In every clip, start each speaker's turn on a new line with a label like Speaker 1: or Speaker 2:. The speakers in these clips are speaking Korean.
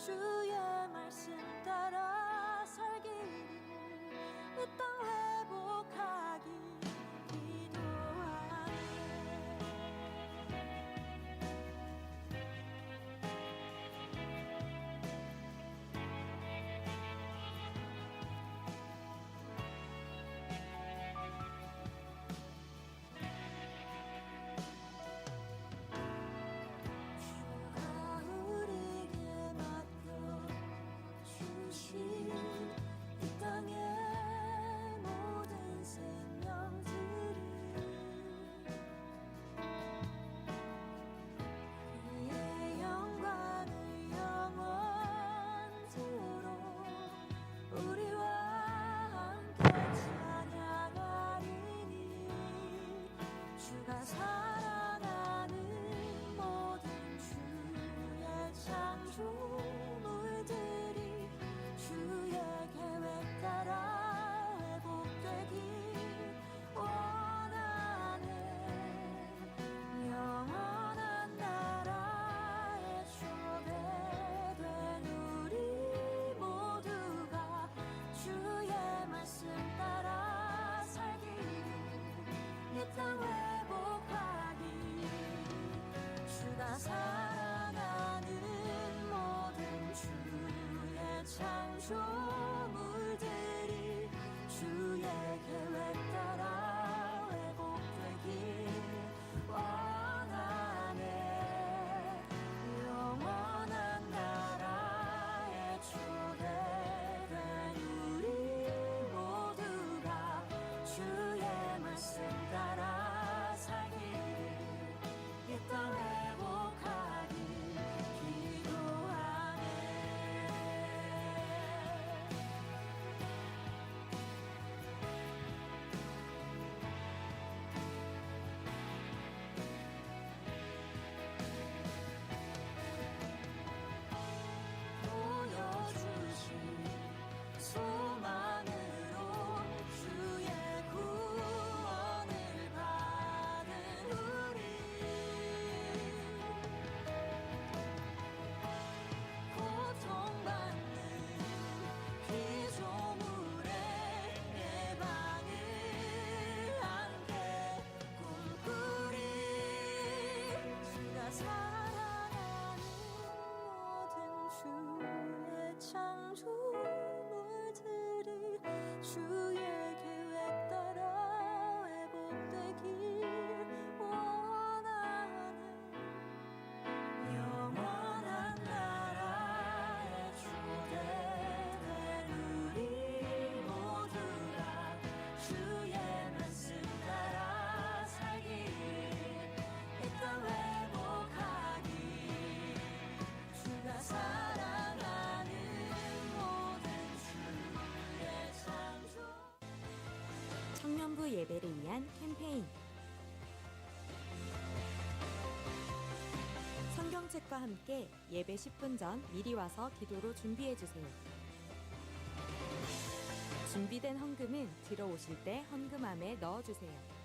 Speaker 1: 주의 말씀 따라 살기를 이 땅 회복하기 기도하네. 주가 우리에게 맡겨주신 이 땅의 모든 생명들을 그의 영광을 영원토록 우리와 함께 찬양하리니 주가 사랑하는 모든 주의 창조물들이 주의 계획 따라 회복되길 원하네. 영원한 나라에 초대된 우리 모두가 주의 말씀 따라 살기를 이 땅 회복하기 주가 사랑하는 모든 주의 창조물들이 주의 계획 따라 회복되길 원하네. 영원한 나라에 초대된 우리 모두가 주의 말씀 따라 살기를 이 땅 회복하기 기도하네. 보여주신 소망으로 주의 구원을 받은 우리 고통받는 피조물의 예방을 함께 꿈꾸리 주가 사랑하는 모든 주의 창조물들이 주의 계획 따라 회복되길 원하네. 영원한 나라에 초대된 우리 모두가 주의 말씀 따라 살기를 이 땅 회복하기 주가 사랑하는 모든 주의 창조.
Speaker 2: 청년부 예배를 위한 캠페인. 성경책과 함께 예배 10분 전 미리 와서 기도로 준비해주세요. 준비된 헌금은 들어오실 때 헌금함에 넣어주세요.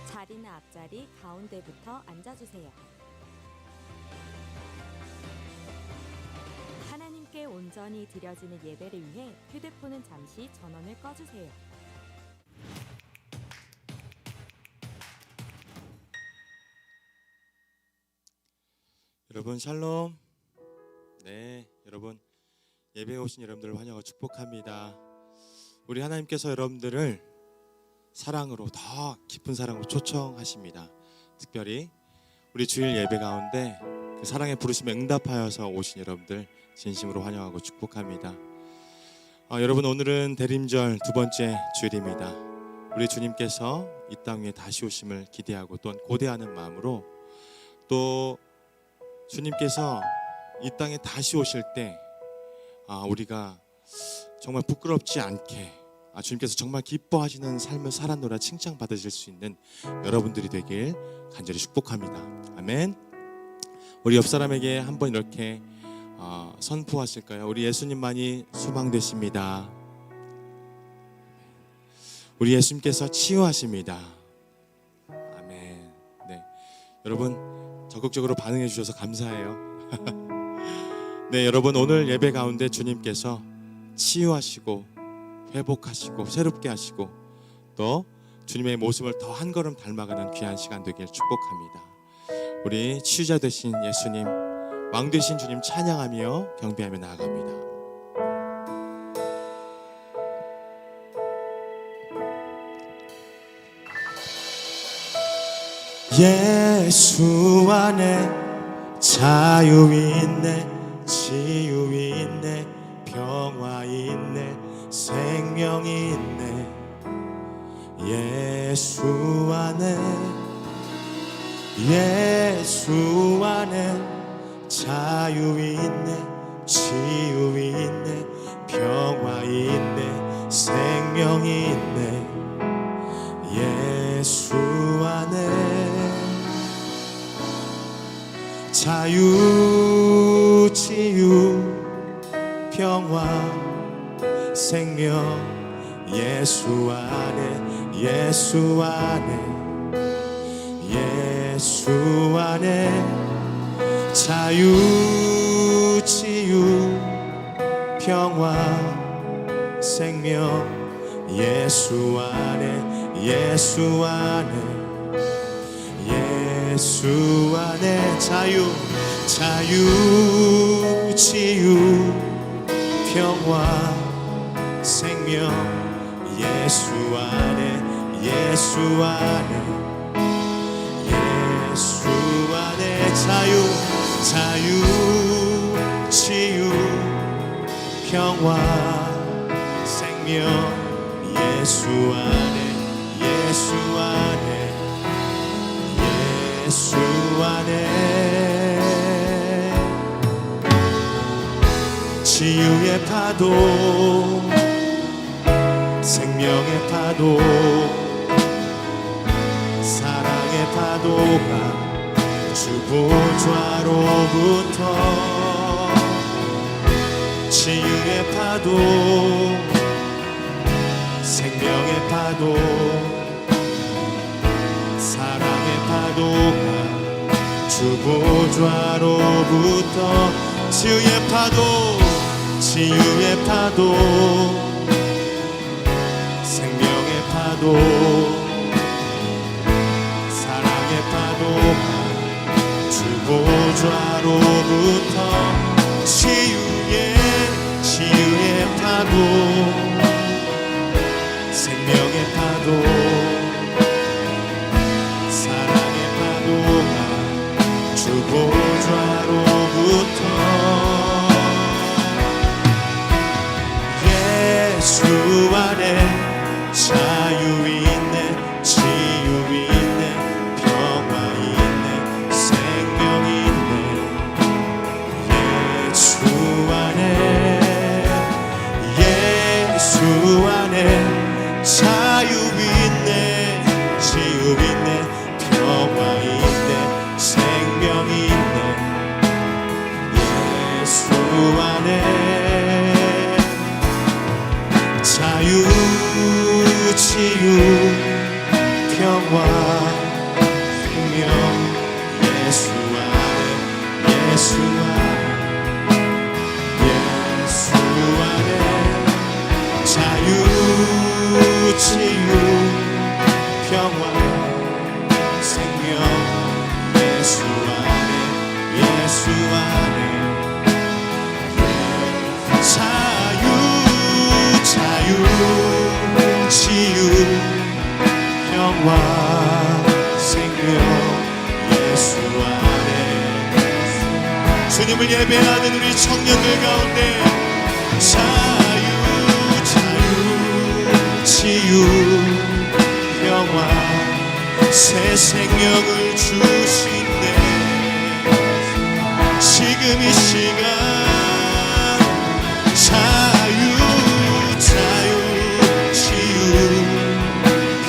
Speaker 2: 자리는 앞자리 가운데부터 앉아주세요. 하나님께 온전히 드려지는 예배를 위해 휴대폰은 잠시 전원을 꺼주세요.
Speaker 3: 여러분 샬롬. 네, 여러분 예배에 오신 여러분들을 환영하고 축복합니다. 우리 하나님께서 여러분들을 사랑으로, 더 깊은 사랑으로 초청하십니다. 특별히 우리 주일 예배 가운데 그 사랑의 부르심에 응답하여서 오신 여러분들 진심으로 환영하고 축복합니다. 여러분, 오늘은 대림절 두 번째 주일입니다. 우리 주님께서 이 땅 위에 다시 오심을 기대하고 또한 고대하는 마음으로, 또 주님께서 이 땅에 다시 오실 때 우리가 정말 부끄럽지 않게 주님께서 정말 기뻐하시는 삶을 살았노라 칭찬받으실 수 있는 여러분들이 되길 간절히 축복합니다. 아멘. 우리 옆 사람에게 한번 이렇게 선포하실까요? 우리 예수님만이 소망되십니다. 우리 예수님께서 치유하십니다. 아멘. 네, 여러분 적극적으로 반응해 주셔서 감사해요. 네, 여러분 오늘 예배 가운데 주님께서 치유하시고 회복하시고 새롭게 하시고 또 주님의 모습을 더 한 걸음 닮아가는 귀한 시간 되길 축복합니다. 우리 치유자 되신 예수님, 왕 되신 주님 찬양하며 경배하며 나아갑니다. 예수 안에 자유 있네, 치유 있네, 평화 있네, 생명이 있네. 예수 안에, 예수 안에 자유 있네, 치유 있네, 평화 있네, 생명이 있네. 예수 안에 자유, 치유, 평화, 생명. 예수 안에, 예수 안에, 예수 안에 자유, 치유, 평화, 생명. 예수 안에, 예수 안에, 예수 안에 자유, 자유, 치유, 평화, 생명. 예수 안에, 예수 안에, 예수 안에 자유, 자유, 치유, 평화, 생명. 예수 안에, 예수 안에, 예수 안에 치유의 파도, 생명의 파도, 사랑의 파도가 주 보좌로부터 치유의 파도, 생명의 파도, 사랑의 파도가 주 보좌로부터 치유의 파도, 치유의 파도, 생명의 파도, 사랑의 파도가 주 보좌로부터 치유의 파도, 생명의 파도, 사랑의 파도가 주 보좌로부터 예수 안에 자유 있네, 치유 있네, 평화 있네, 생명이 있네. 예수 안에, 예수 안에 자유 있네, 치유 있네, 평화 있네, 생명이 있네. 예수 안에 자유, 치유, 평화, 생명. 예수 안에, 예수 안에, 예수 안에 자유, 치유, 평화, 생명. 예수 안에, 예수 안에 자유, 자유, 치유, 평화, 생명. 예수 안에 주님을 예배하는 우리 청년들 가운데 자유, 자유, 치유, 평화, 새 생명을 주시네. 지금 이 시간 자유, 자유, 치유,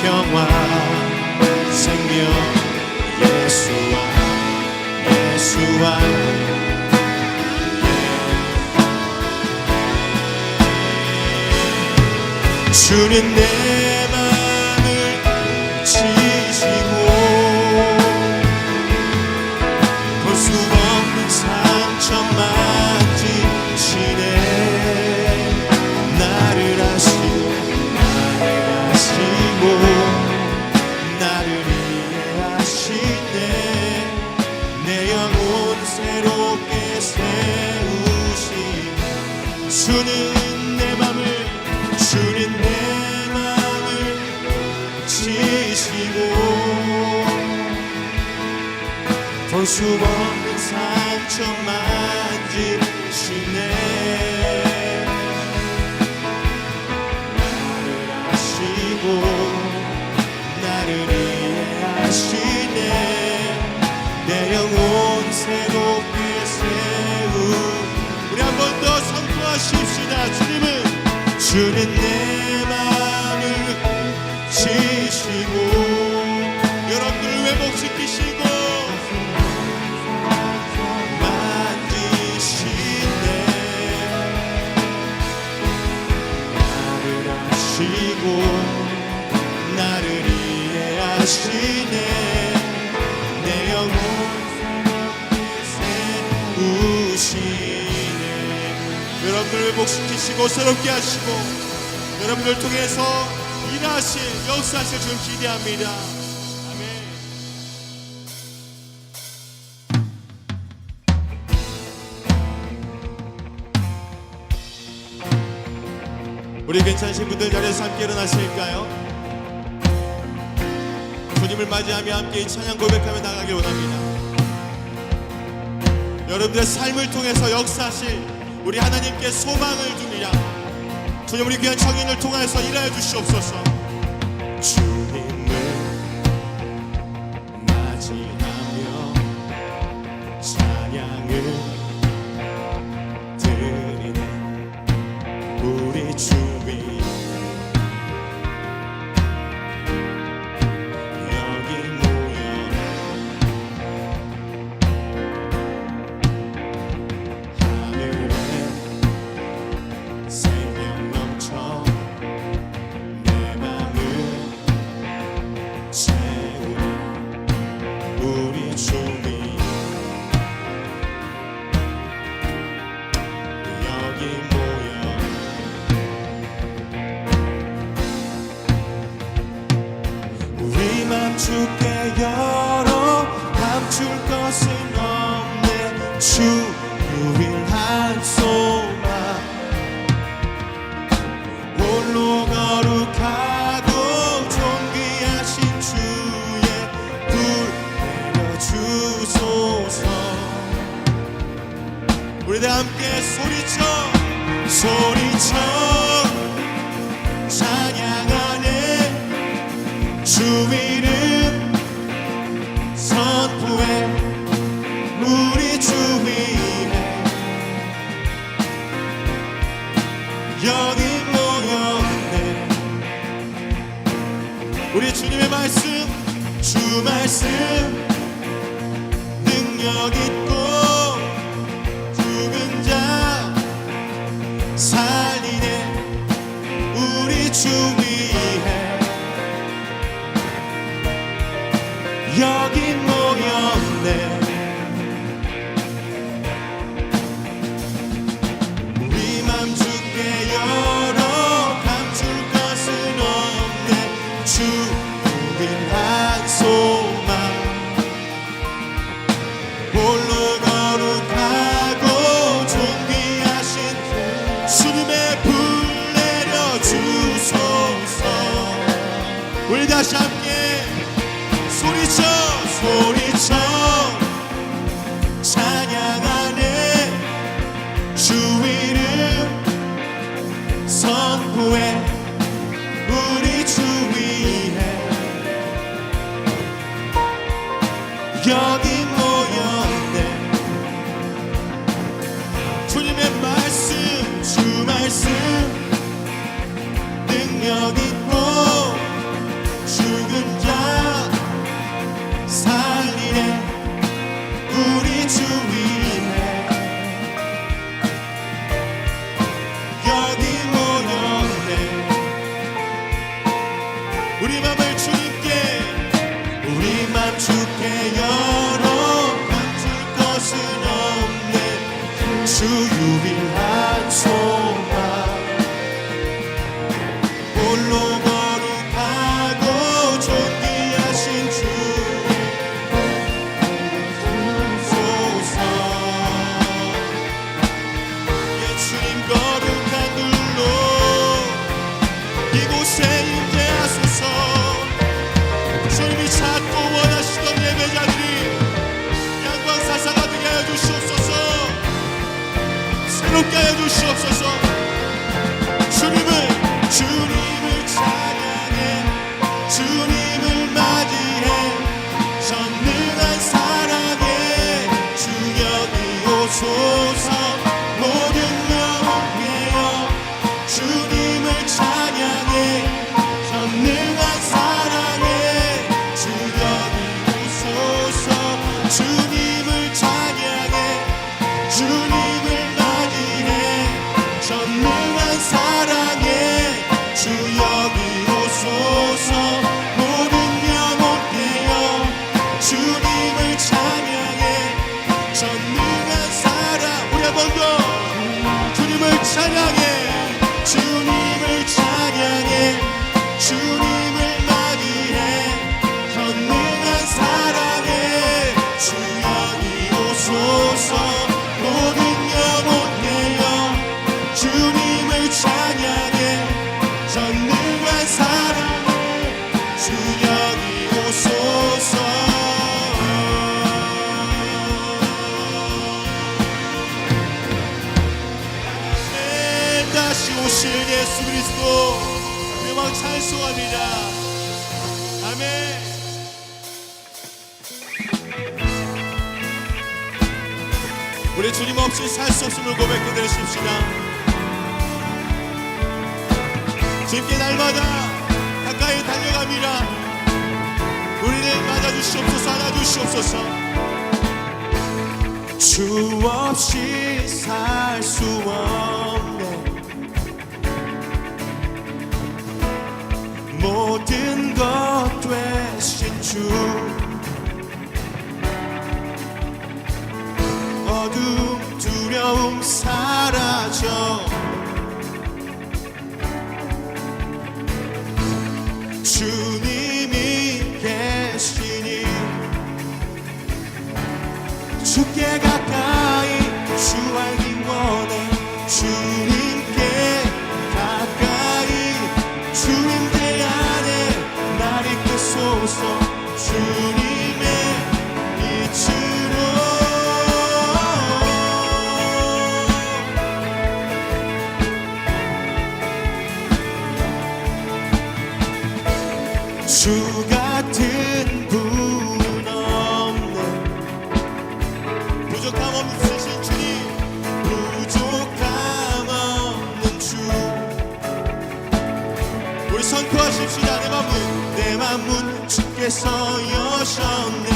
Speaker 3: 평화, 생명. 예수 안에, 예수 안에 주는 내 맘을 지시고 내 영혼 새롭게 세우시네. 주는 내 맘을 지시고 볼 수 없는 상처 만지시네. 나를 아시고 나를 이해하시네. 내 영혼 새롭게 세우. 우리 한 번 더 선포하십시다. 주는 내 마음을 지시고 여러분들 회복시키시고 만지시네. 나를 아시고 나를 이해하시네. 내 영혼 세우시네. 여러분들 회복시키시고 새롭게 하시고 여러분들 통해서 일하실 역사하실 줄 기대합니다. 아멘. 우리 괜찮으신 분들 자리에서 함께 일어나실까요? 주님을 맞이하며 함께 이 찬양 고백하며 나가길 원합니다. 여러분들의 삶을 통해서 역사하실 우리 하나님께 소망을 줍니다. 주님, 우리 귀한 청인을 통해서 일하여 주시옵소서. 주님을 맞이하며 찬양을 드리는 우리 주님, 여기 모여 하늘에 생명 넘쳐 내 맘을 채우는 우리 주님, 여기 모여 우리 맘 주께 열어 감출 것은 없네. 주 유일한 소망 홀로 거룩하고 존귀하신 주의 불 내려주소서. 우리 다 함께 소리쳐 찬양하네. 주 이름 선포해 우리 주 위에 여기 모였네. 우리 주님의 말씀, 주 말씀 능력 있고 죽은 자 살리네. 우리 주 위에 여기 모였네. 우리 맘 주께 열어 감출 것은 없네. 주 유일한 소망 홀로 거룩하고 존귀하신 주님의 불 내려주소서. 우리 다시 함께 소리쳐 찬양하네. 주 이름 선포해 우리 주 위에 여기 모였네. 주님의 말씀, 주 말씀 능력 있고 죽은 자 살리네. 우리 주 위에 여기 모였네. 우리 맘을 주님께 우리 맘 주께 열어 감출 것은 없네. 주 유일한 소망 홀로 주시옵소서. 주님을 찬양해 주님을 맞이해 전능한 사랑에 주 여기 오소서. 모든 영혼 깨어 주님을 찬양해 전능한 사랑에 주 여기 오소서. 주님을 찬양해 주님을 맞이해 전능한 사랑에 주 여기 오소서. 모든 영혼 깨어 주님을 찬양해 전능한 사랑. 우리 한 번 더 주님을 찬양해 주님을 찬양해 주님을 맞이해 전능한 사랑에 주 여기 오소서. 모든 영혼 깨어 주님을 찬양해 전능한 사랑에 주 여기 오소서. 다시 오실 예수 그리스도 음악 찬송합니다. 아멘. 우리 주님 없이 살 수 없음을 고백해 드리십시다. 주님께 날마다 가까이 달려갑니다. 우리를 맞아주시옵소서. 안아주시옵소서. 주 없이 살 수 없네. 모든 것 되신 주. 어둠 두려움 사라져 주님이 계시니 주께 가까이 주 알기 원해. 주님께 가까이 주님께 안에 날 이끄소서. 주님의 빛으로 주 같은 분 없네. 부족함 없으신 주님, 부족함 없는 주. 우리 선포하십시다. 내 맘은 주께서 여셨네.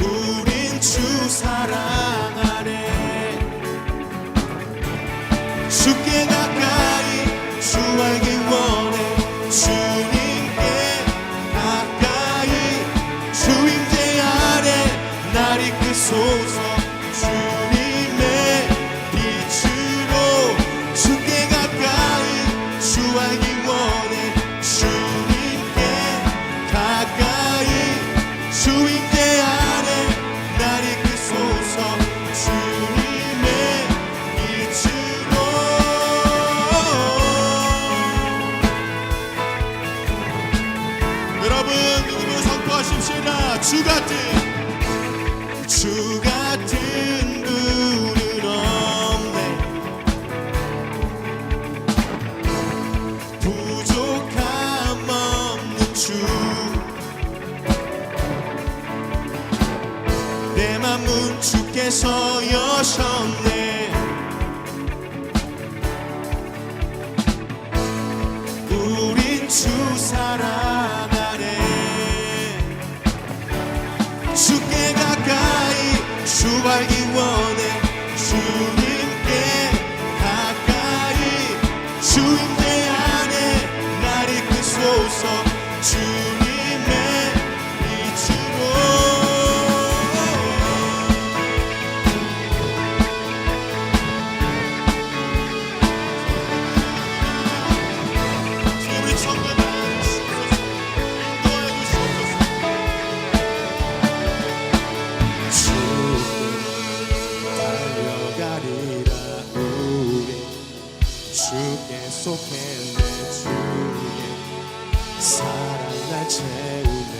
Speaker 3: 우린 주 사랑하네. 주께 가까이 주 알기 원해. 주님께 가까이 주 임재 안에 날 이끄소서. 주님의 빛으로 주께 가까이 주 알기 원해. 주님께 가까이 주 임재 안에 날 이끄소서. 주님의 빛으로. 여러분 믿음으로 선포하십시다. 주 같은 분은 없네. 부족함 없는 주. 내 맘은 주께서 여셨네. 우린 주 사랑하네. 주께 가까이 주 알기 원해. 주님께 가까이 주 임재 안에 날 이끄소서. 주님의 빛으로. 우리 청년을 주옵소서. 인도하여 주께 달려가리라. 우리 주께 속했네. 주의 사랑 날 채우네.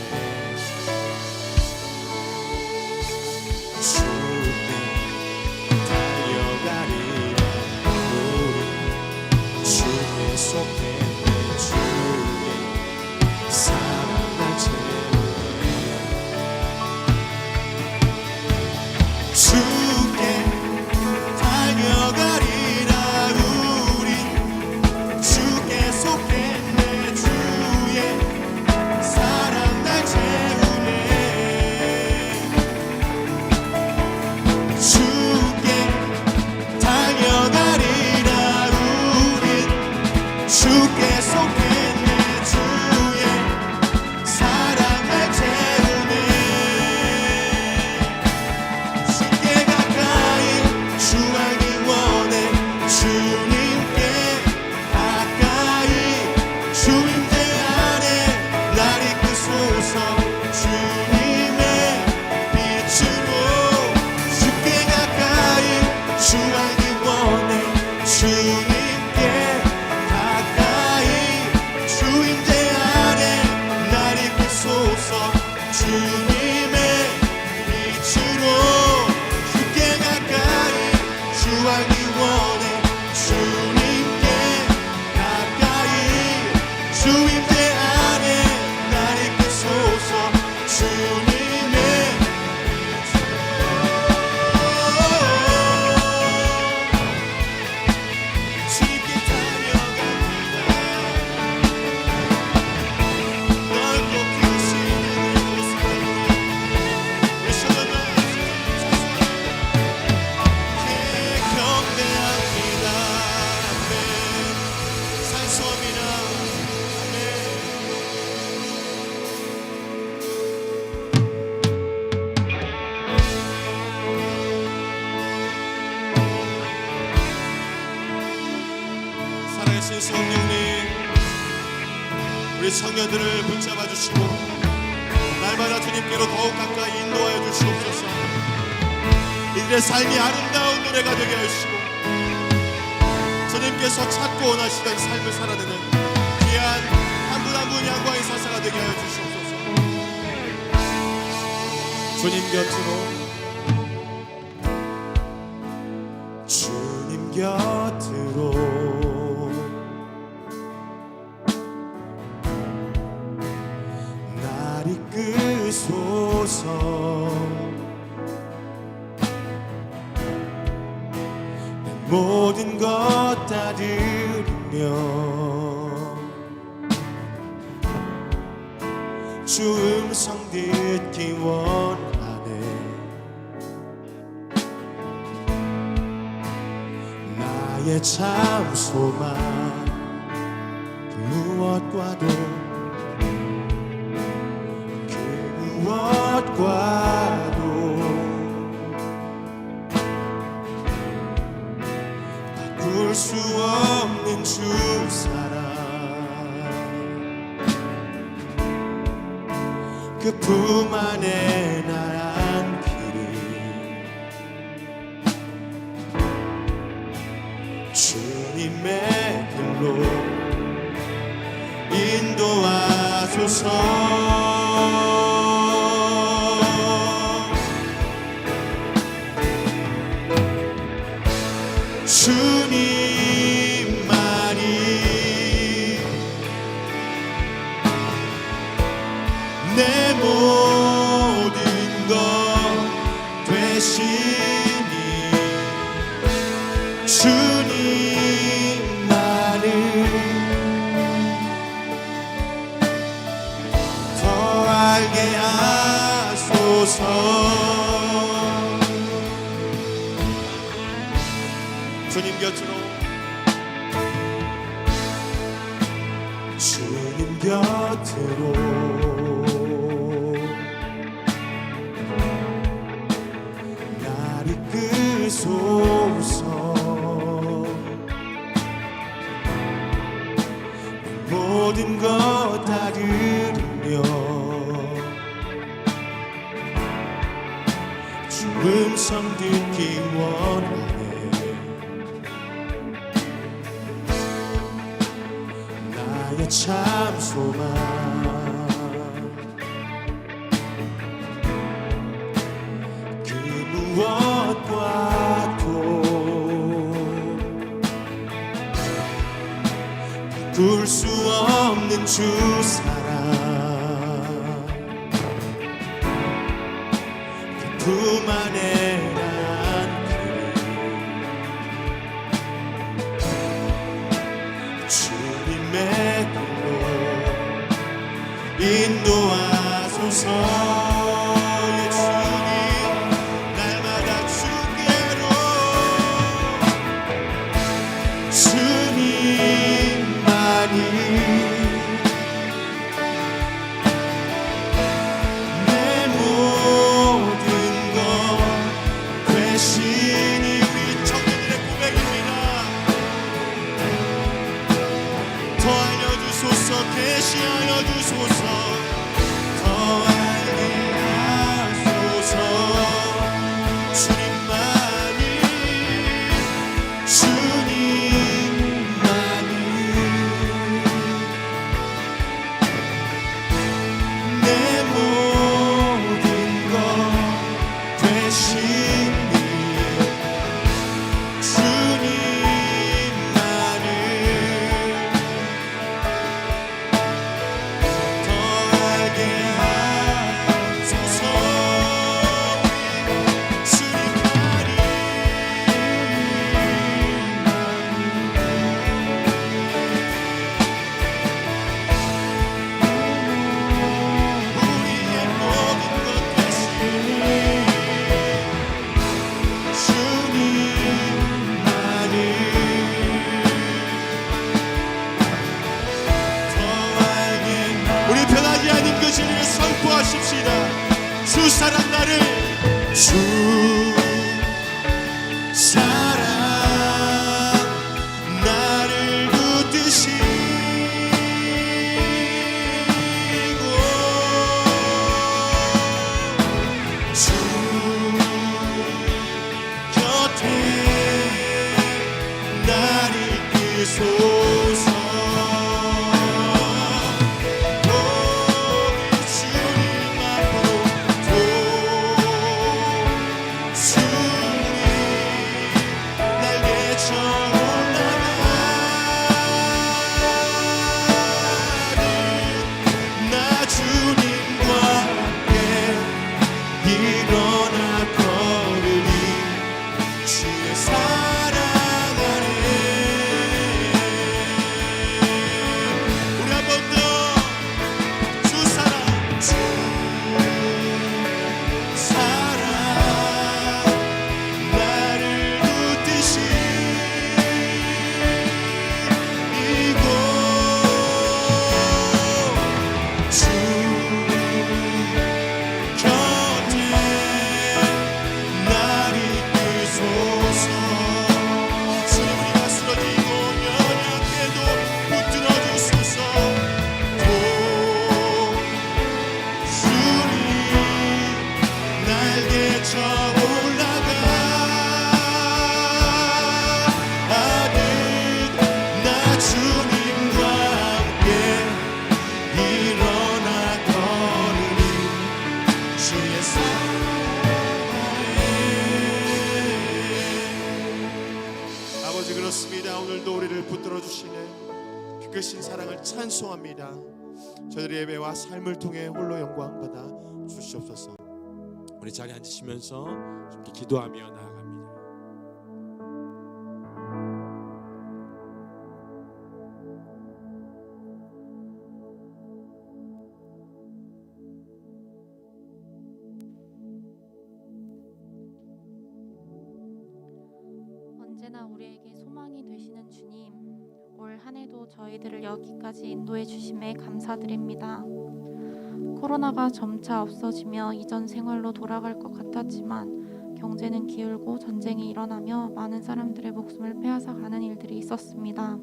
Speaker 3: 주님의 빛으로 주께 가까이 주하기 원해 주님께 가까이 주 임재 안에 날 이끄소서 주님의 주님께 달려갑니다 넓고 크시는 이곳에 우리 손을 경배합니다 아멘 산소합니다 아멘 살아계신 성령님 우리 청년들을 붙잡아 주시고 날마다 주님께로 더욱 가까이 인도하여 주시옵소서 이들의 삶이 아름다운 노래가 되게 하시고 주님께서 찾고 원하시던 삶을 살아내는 귀한 한 분 한 분 양광의 사사가 되게 하여 주시옵소서 주님 곁으로 주님 곁으로 날 이끄소서 내 모든 것 다 드리며 주 음성 듣기 원하네 나의 참 소망 그 무엇과도 무엇과도 바꿀 수 없는 주 사랑 그 품 안에 날 안기리 주님의 길로 인도하소서 주님만이 내 모든 것 되시니 주님만을 더 알게 하소서 주님 곁으로 주님 곁으로 날 이끄소서 모든 것 다 들으며 주 음성 듣기 원하네 나의 참 소망 그 무엇과도 바꿀 수 없는 주 사랑 그 품 안에 주님의 길로 인도하소서 예수님 날마다 주께로 주님만이 내 모든 것 되시니 우리 청년들의 고백입니다 더 알려주소서 계시하여 주소서 더 알게 그 진리를 선포하십시다. 주 사랑 나를, 주 사랑 나를 붙드시고 주 곁에 나를 이끄소서. 아버지, 그렇습니다. 오늘도 우리를 붙들어 주시는 그 크신 사랑을 찬송합니다. 저희들의 예배와 삶을 통해 홀로 영광 받아 주시옵소서.
Speaker 4: 우리 자리에 앉으시면서 함께 기도하며 나아갑니다.
Speaker 5: 언제나 우리에게 소망이 되시는 주님, 올 한 해도 저희들을 여기까지 인도해 주심에 감사드립니다. 코로나가 점차 없어지며 이전 생활로 돌아갈 것 같았지만 경제는 기울고 전쟁이 일어나며 많은 사람들의 목숨을 빼앗아 가는 일들이 있었습니다.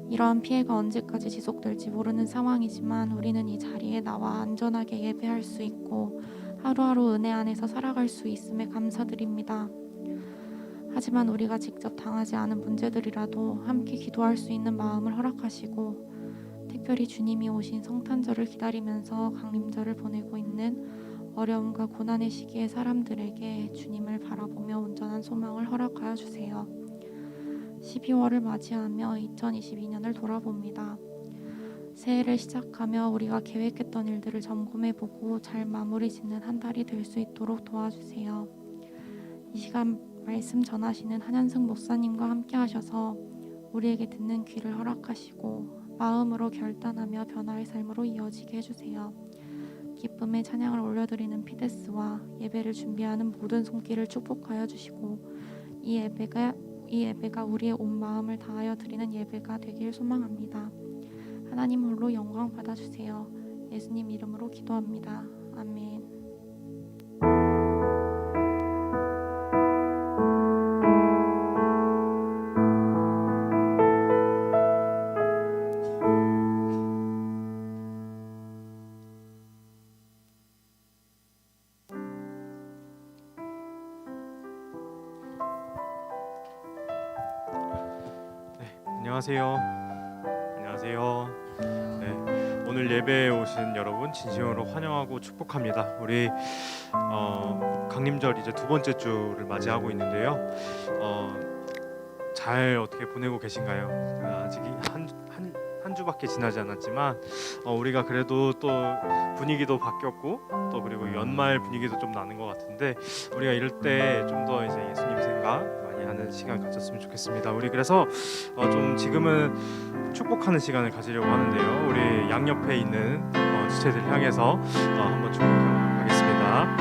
Speaker 5: 이러한 피해가 언제까지 지속될지 모르는 상황이지만 우리는 이 자리에 나와 안전하게 예배할 수 있고 하루하루 은혜 안에서 살아갈 수 있음에 감사드립니다. 하지만 우리가 직접 당하지 않은 문제들이라도 함께 기도할 수 있는 마음을 허락하시고, 특별히 주님이 오신 성탄절을 기다리면서 강림절을 보내고 있는 어려움과 고난의 시기의 사람들에게 주님을 바라보며 온전한 소망을 허락하여 주세요. 12월을 맞이하며 2022년을 돌아봅니다. 새해를 시작하며 우리가 계획했던 일들을 점검해보고 잘 마무리 짓는 한 달이 될 수 있도록 도와주세요. 이 시간 말씀 전하시는 한현승 목사님과 함께 하셔서 우리에게 듣는 귀를 허락하시고 마음으로 결단하며 변화의 삶으로 이어지게 해주세요. 기쁨의 찬양을 올려드리는 피데스와 예배를 준비하는 모든 손길을 축복하여 주시고 이 예배가 우리의 온 마음을 다하여 드리는 예배가 되길 소망합니다. 하나님 홀로 영광 받아주세요. 예수님 이름으로 기도합니다. 아멘.
Speaker 6: 안녕하세요. 네, 오늘 예배에 오신 여러분 진심으로 환영하고 축복합니다. 우리 강림절 이제 두 번째 주를 맞이하고 있는데요. 잘 어떻게 보내고 계신가요? 아직 한 주밖에 지나지 않았지만 우리가 그래도 또 분위기도 바뀌었고 또 그리고 연말 분위기도 좀 나는 것 같은데 우리가 이럴 때 좀 더 이제 예수님 생각 많이 하는 시간 가졌으면 좋겠습니다. 우리 그래서 좀 지금은 축복하는 시간을 가지려고 하는데요. 우리 양옆에 있는 지체들 향해서 한번 축복하겠습니다.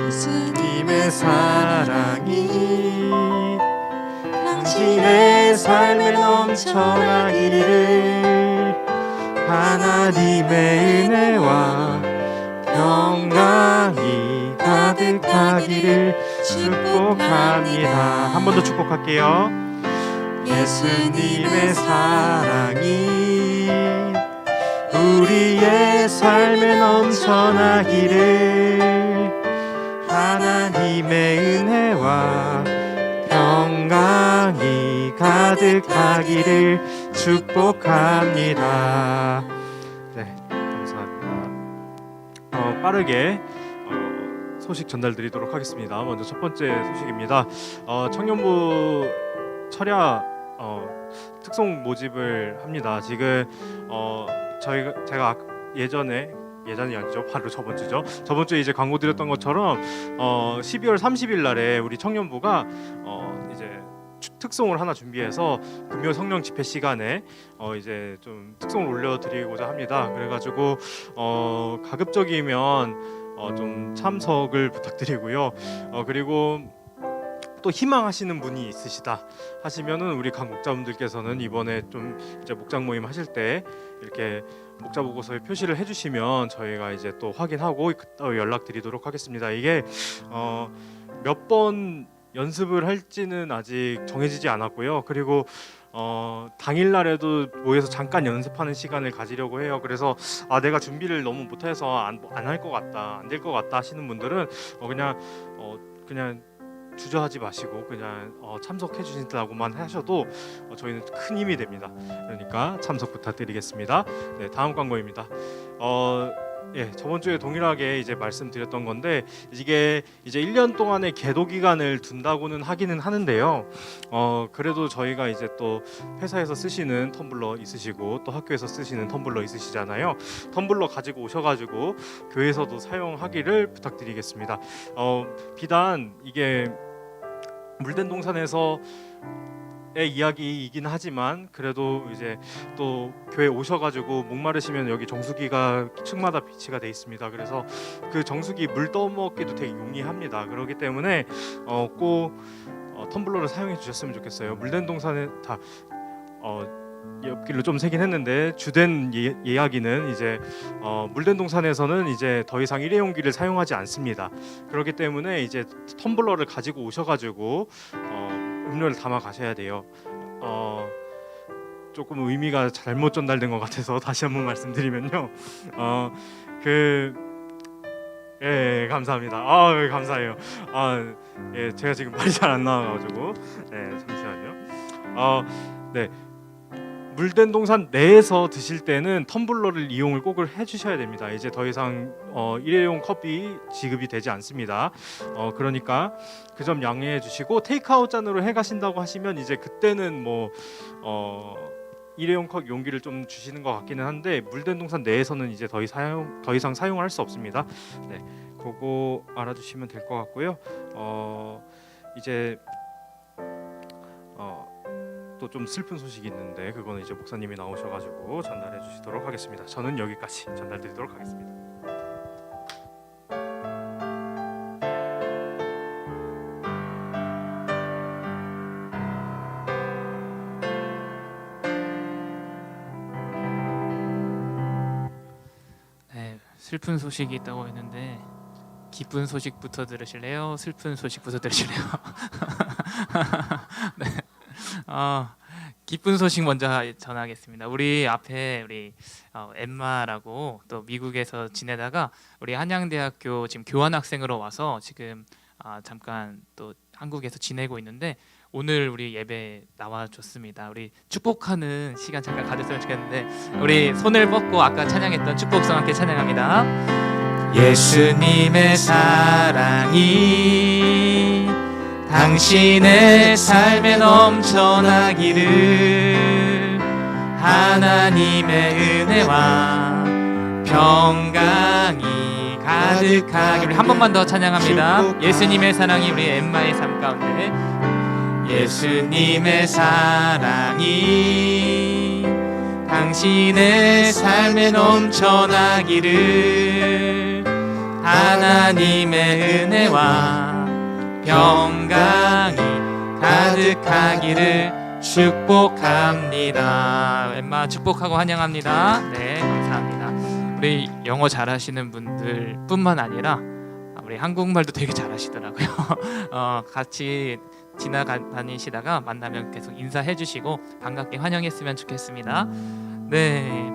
Speaker 1: 예수님의 사랑이 당신의 삶에 넘쳐나기를 하나님의
Speaker 6: 전하기를 축복합니다. 한 번 더 축복할게요.
Speaker 1: 예수님의 사랑이 우리의 삶에 넘쳐나기를 하나님의 은혜와 평강이 가득하기를 축복합니다.
Speaker 6: 네, 감사합니다. 빠르게 소식 전달드리도록 하겠습니다. 먼저 첫 번째 소식입니다. 청년부 철야 특송 모집을 합니다. 지금 제가 예전이 아니죠. 바로 저번 주죠. 저번 주에 이제 광고 드렸던 것처럼 12월 30일 날에 우리 청년부가 이제 특송을 하나 준비해서 금요 성령 집회 시간에 이제 좀 특송을 올려드리고자 합니다. 그래가지고 가급적이면 좀 참석을 부탁드리고요. 그리고 또 희망하시는 분이 있으시다 하시면은 우리 각 목자분들께서는 이번에 좀 이제 목장 모임 하실 때 이렇게 목자 보고서에 표시를 해주시면 저희가 이제 또 확인하고 연락드리도록 하겠습니다. 이게 몇 번 연습을 할지는 아직 정해지지 않았고요. 그리고 당일날에도 모여서 잠깐 연습하는 시간을 가지려고 해요. 그래서 내가 준비를 너무 못해서 안 할 것 같다, 안 될 것 같다 하시는 분들은 그냥 주저하지 마시고 그냥 참석해 주신다고만 하셔도 저희는 큰 힘이 됩니다. 그러니까 참석 부탁드리겠습니다. 네, 다음 광고입니다. 저번 주에 동일하게 이제 말씀드렸던 건데 이게 이제 1년 동안의 계도 기간을 둔다고는 하기는 하는데요. 그래도 저희가 이제 또 회사에서 쓰시는 텀블러 있으시고 또 학교에서 쓰시는 텀블러 있으시잖아요. 텀블러 가지고 오셔가지고 교회에서도 사용하기를 부탁드리겠습니다. 비단 이게 물된 동산에서 의 이야기이긴 하지만 그래도 이제 또 교회 오셔가지고 목마르시면 여기 정수기가 층마다 비치가 돼 있습니다. 그래서 그 정수기 물 떠먹기도 되게 용이합니다. 그렇기 때문에 꼭 텀블러를 사용해 주셨으면 좋겠어요. 물된 동산에 다 옆길로 좀 새긴 했는데 주된 이야기는 이제 물된 동산에서는 이제 더 이상 일회용기를 사용하지 않습니다. 그렇기 때문에 이제 텀블러를 가지고 오셔가지고 음료를 담아 가셔야 돼요. 조금 의미가 잘못 전달된 것 같아서 다시 한번 말씀드리면요. 감사합니다. 감사해요. 제가 지금 말이 잘 안 나와가지고 잠시만요. 물된 동산 내에서 드실 때는 텀블러를 이용을 꼭 해주셔야 됩니다. 이제 더 이상 일회용 컵이 지급이 되지 않습니다. 그러니까 그 점 양해해 주시고 테이크아웃 잔으로 해 가신다고 하시면 이제 그때는 일회용 컵 용기를 좀 주시는 것 같기는 한데 물된 동산 내에서는 이제 더 이상 사용할 수 없습니다. 네, 그거 알아주시면 될 것 같고요. 이제 또 좀 슬픈 소식이 있는데 그거는 이제 목사님이 나오셔가지고 전달해 주시도록 하겠습니다. 저는 여기까지 전달드리도록 하겠습니다.
Speaker 7: 네, 슬픈 소식이 있다고 했는데 기쁜 소식부터 들으실래요? 슬픈 소식부터 들으실래요? 네. 기쁜 소식 먼저 전하겠습니다. 우리 앞에 엠마라고 또 미국에서 지내다가 우리 한양대학교 지금 교환학생으로 와서 지금 잠깐 또 한국에서 지내고 있는데 오늘 우리 예배 나와줬습니다. 우리 축복하는 시간 잠깐 가졌으면 좋겠는데 우리 손을 뻗고 아까 찬양했던 축복성 함께 찬양합니다.
Speaker 1: 예수님의 사랑이 당신의 삶에 넘쳐나기를 하나님의 은혜와 평강이 가득하기를.
Speaker 7: 우리 한 번만 더 찬양합니다. 예수님의 사랑이 우리 엠마의 삶 가운데
Speaker 1: 예수님의 사랑이 당신의 삶에 넘쳐나기를 하나님의 은혜와 평강이 가득하기를 축복합니다.
Speaker 7: 엠마 축복하고 환영합니다. 네, 감사합니다. 우리 영어 잘하시는 분들 뿐만 아니라 우리 한국말도 되게 잘하시더라고요. 같이 지나다니시다가 만나면 계속 인사해 주시고 반갑게 환영했으면 좋겠습니다. 네,